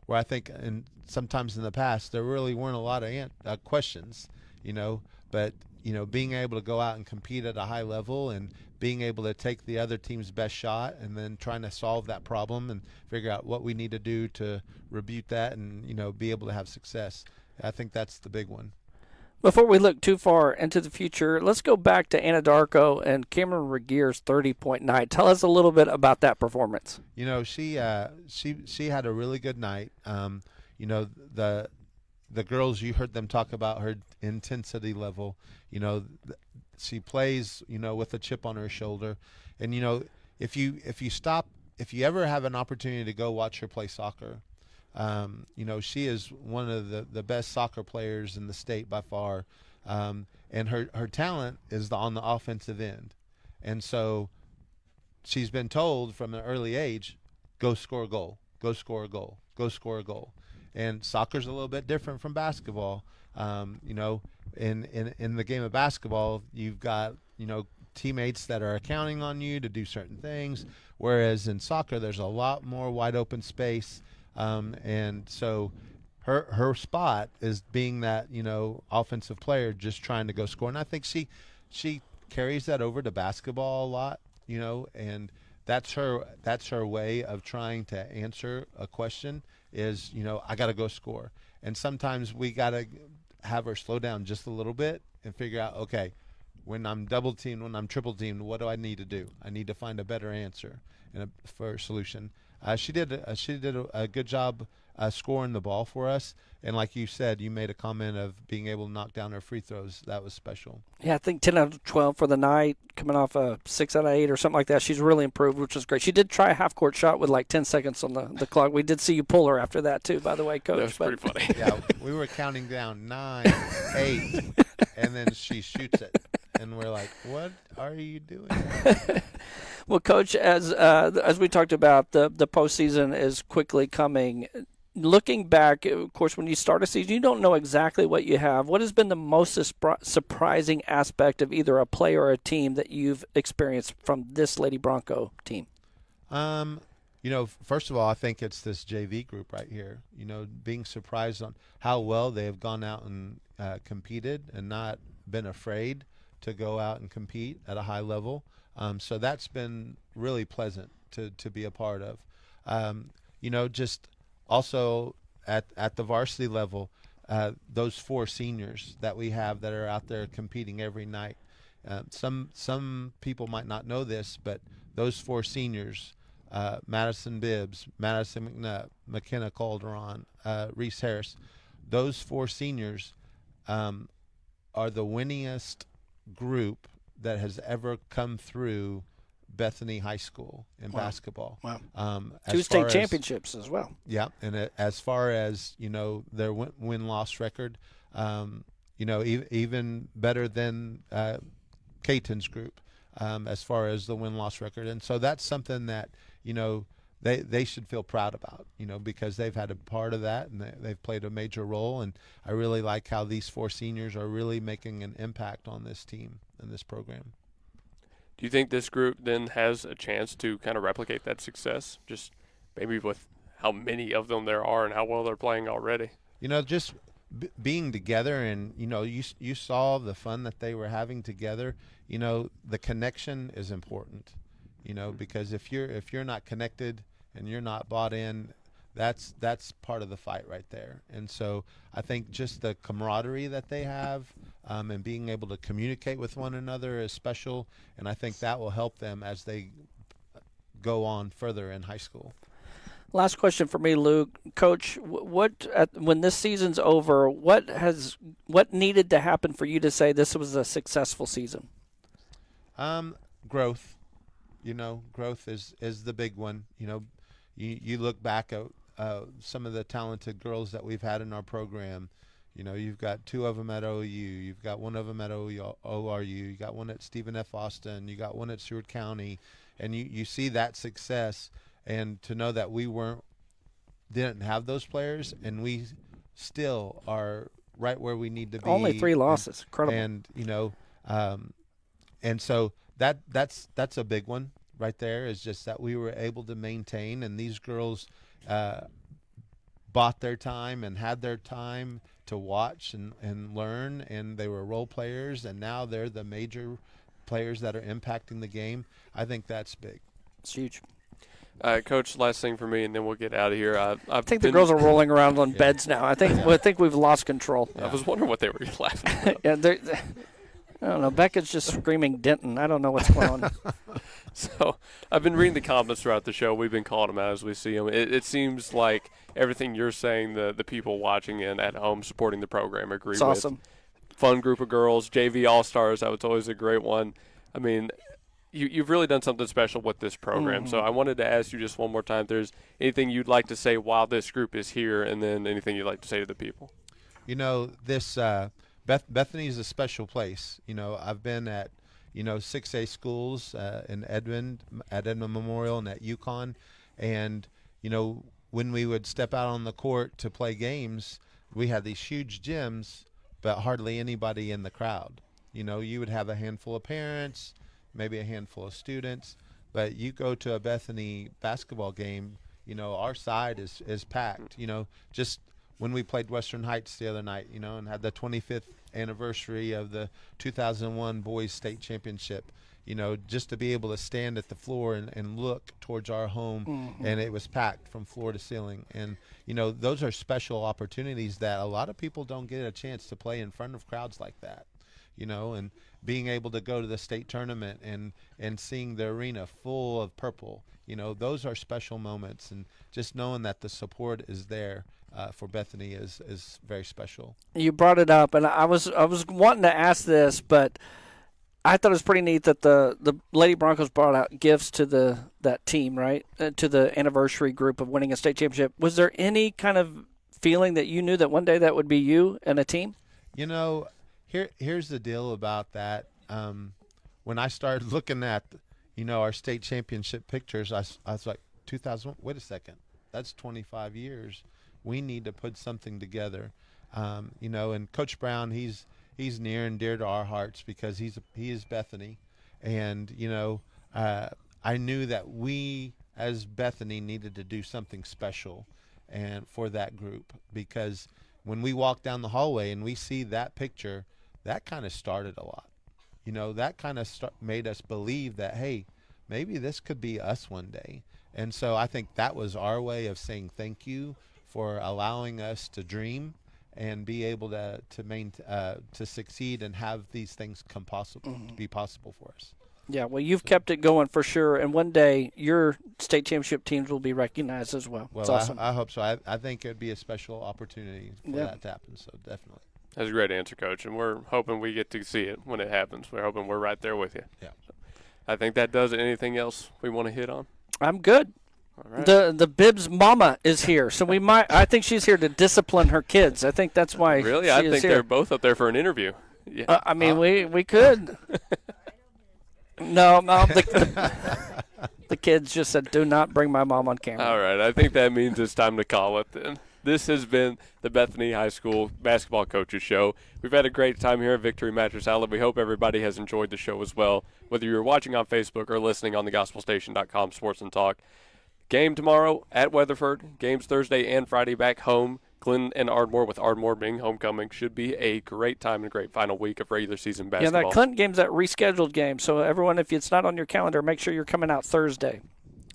Where I think, and sometimes in the past, there really weren't a lot of questions, you know, but, you know, being able to go out and compete at a high level and being able to take the other team's best shot and then trying to solve that problem and figure out what we need to do to rebuke that and, you know, be able to have success. I think that's the big one. Before we look too far into the future, let's go back to Anadarko and Cameron Regeer's 30-point night. Tell us a little bit about that performance. You know, she had a really good night. You know, the girls, you heard them talk about her intensity level. You know, she plays, you know, with a chip on her shoulder. And, you know, if you ever have an opportunity to go watch her play soccer, you know, she is one of the best soccer players in the state by far. And her talent is on the offensive end. And so she's been told from an early age, go score a goal, go score a goal, go score a goal. And soccer's a little bit different from basketball. You know, in the game of basketball, you've got, you know, teammates that are counting on you to do certain things, whereas in soccer, there's a lot more wide open space. And so her spot is being that, you know, offensive player just trying to go score. And I think she carries that over to basketball a lot, you know, and that's her way of trying to answer a question is, you know, I got to go score. And sometimes we got to have her slow down just a little bit and figure out, okay, when I'm double teamed, when I'm triple teamed, what do I need to do? I need to find a better answer for a solution. She did a good job scoring the ball for us, and like you said, you made a comment of being able to knock down her free throws. That was special. Yeah, I think 10 out of 12 for the night, coming off a 6 out of 8 or something like that. She's really improved, which is great. She did try a half-court shot with like 10 seconds on the clock. We did see you pull her after that too, by the way, Coach. That was pretty funny. Yeah, we were counting down 9, 8, and then she shoots it. And we're like, what are you doing? Well, Coach, as we talked about, the postseason is quickly coming. Looking back, of course, when you start a season, you don't know exactly what you have. What has been the most surprising aspect of either a player or a team that you've experienced from this Lady Bronco team? You know, first of all, I think it's this JV group right here. You know, being surprised on how well they have gone out and competed and not been afraid to go out and compete at a high level. So that's been really pleasant to be a part of. You know, just also at the varsity level, those 4 seniors that we have that are out there competing every night. Some people might not know this, but those 4 seniors, Madison Bibbs, Madison McNutt, McKenna Calderon, Reese Harris, those 4 seniors are the winningest group that has ever come through Bethany High School in basketball. Wow. As 2 state far as- championships as well. Yeah, and as far as their win-loss record, even better than Caton's group as far as the win-loss record, and so that's something that they should feel proud about, because they've had a part of that and they've played a major role. And I really like how these 4 seniors are really making an impact on this team and this program. Do you think this group then has a chance to kind of replicate that success, just maybe with how many of them there are and how well they're playing already? Just being together, and you saw the fun that they were having together. The connection is important. Because if you're not connected and you're not bought in, that's part of the fight right there. And so I think just the camaraderie that they have and being able to communicate with one another is special, and I think that will help them as they go on further in high school. Last question for me, Luke. Coach, when this season's over, what needed to happen for you to say this was a successful season? Growth. Growth is the big one. You look back at some of the talented girls that we've had in our program. You've got 2 of them at OU. You've got 1 of them at ORU. You got 1 at Stephen F. Austin. You got 1 at Seward County, and you see that success. And to know that we didn't have those players, and we still are right where we need to be. Only 3 losses, incredible. And and so that's a big one right there. Is just that we were able to maintain, and these girls bought their time and had their time to watch and learn, and they were role players, and now they're the major players that are impacting the game. I think that's big. It's huge. Coach, last thing for me, and then we'll get out of here. I think the girls are rolling around on beds now. I think we've lost control. I was wondering what they were laughing at. I don't know. Becca's just screaming Denton. I don't know what's going on. So I've been reading the comments throughout the show. We've been calling them out as we see them. It seems like everything you're saying, the people watching and at home supporting the program agree with. Awesome. Fun group of girls, JV All-Stars, that was always a great one. I mean, you've really done something special with this program. So I wanted to ask you just one more time if there's anything you'd like to say while this group is here, and then anything you'd like to say to the people. This Bethany is a special place. I've been at 6A schools in Edmond, at Edmond Memorial, and at UConn, and when we would step out on the court to play games, we had these huge gyms, but hardly anybody in the crowd. You would have a handful of parents, maybe a handful of students, but you go to a Bethany basketball game, our side is packed. Just when we played Western Heights the other night, and had the 25th anniversary of the 2001 boys state championship, just to be able to stand at the floor and look towards our home, and it was packed from floor to ceiling. And those are special opportunities that a lot of people don't get a chance to play in front of crowds like that. And being able to go to the state tournament and seeing the arena full of purple, those are special moments, and just knowing that the support is there for Bethany is very special. You brought it up, and I was wanting to ask this, but I thought it was pretty neat that the Lady Broncos brought out gifts to that team, right? To the anniversary group of winning a state championship. Was there any kind of feeling that you knew that one day that would be you and a team? Here's the deal about that. When I started looking at, our state championship pictures, I was like, 2001. Wait a second, that's 25 years. We need to put something together. And Coach Brown, he's near and dear to our hearts because he is Bethany, and I knew that we as Bethany needed to do something special, and for that group, because when we walk down the hallway and we see that picture, that kind of started a lot. That kind of made us believe that, hey, maybe this could be us one day. And so I think that was our way of saying thank you for allowing us to dream and be able to succeed and have these things be possible for us. Yeah, well, you've kept it going for sure, and one day your state championship teams will be recognized as well. Well, It's awesome. I hope so. I think it would be a special opportunity for that to happen, so definitely. That's a great answer, Coach, and we're hoping we get to see it when it happens. We're hoping we're right there with you. Yeah. I think that does it. Anything else we want to hit on? I'm good. All right. The Bibbs mama is here, so I think she's here to discipline her kids. I think that's why. Really? she I is think here. they're both up there for an interview. Yeah. I mean, we could. No, the kids just said, "Do not bring my mom on camera." All right. I think that means it's time to call it then. This has been the Bethany High School Basketball Coaches Show. We've had a great time here at Victory Mattress Outlet. We hope everybody has enjoyed the show as well, whether you're watching on Facebook or listening on the gospelstation.com Sports and Talk. Game tomorrow at Weatherford. Games Thursday and Friday back home. Glenn and Ardmore, with Ardmore being homecoming, should be a great time and a great final week of regular season basketball. Yeah, that Clinton game's that rescheduled game. So everyone, if it's not on your calendar, make sure you're coming out Thursday.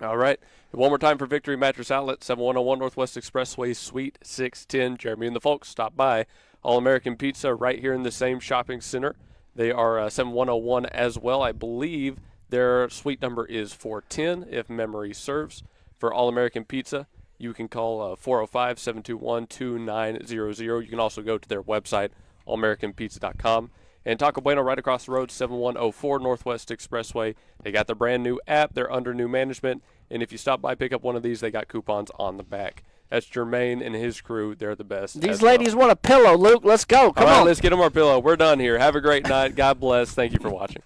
All right. One more time for Victory Mattress Outlet, 7101 Northwest Expressway, Suite 610. Jeremy and the folks stop by. All-American Pizza right here in the same shopping center. They are 7101 as well. I believe their suite number is 410, if memory serves. For All-American Pizza, you can call 405-721-2900. You can also go to their website, allamericanpizza.com. And Taco Bueno right across the road, 7104 Northwest Expressway. They got their brand new app. They're under new management. And if you stop by, pick up one of these, they got coupons on the back. That's Jermaine and his crew. They're the best. These ladies want a pillow, Luke. Let's go. Come on. on. Let's get them our pillow. We're done here. Have a great night. God bless. Thank you for watching.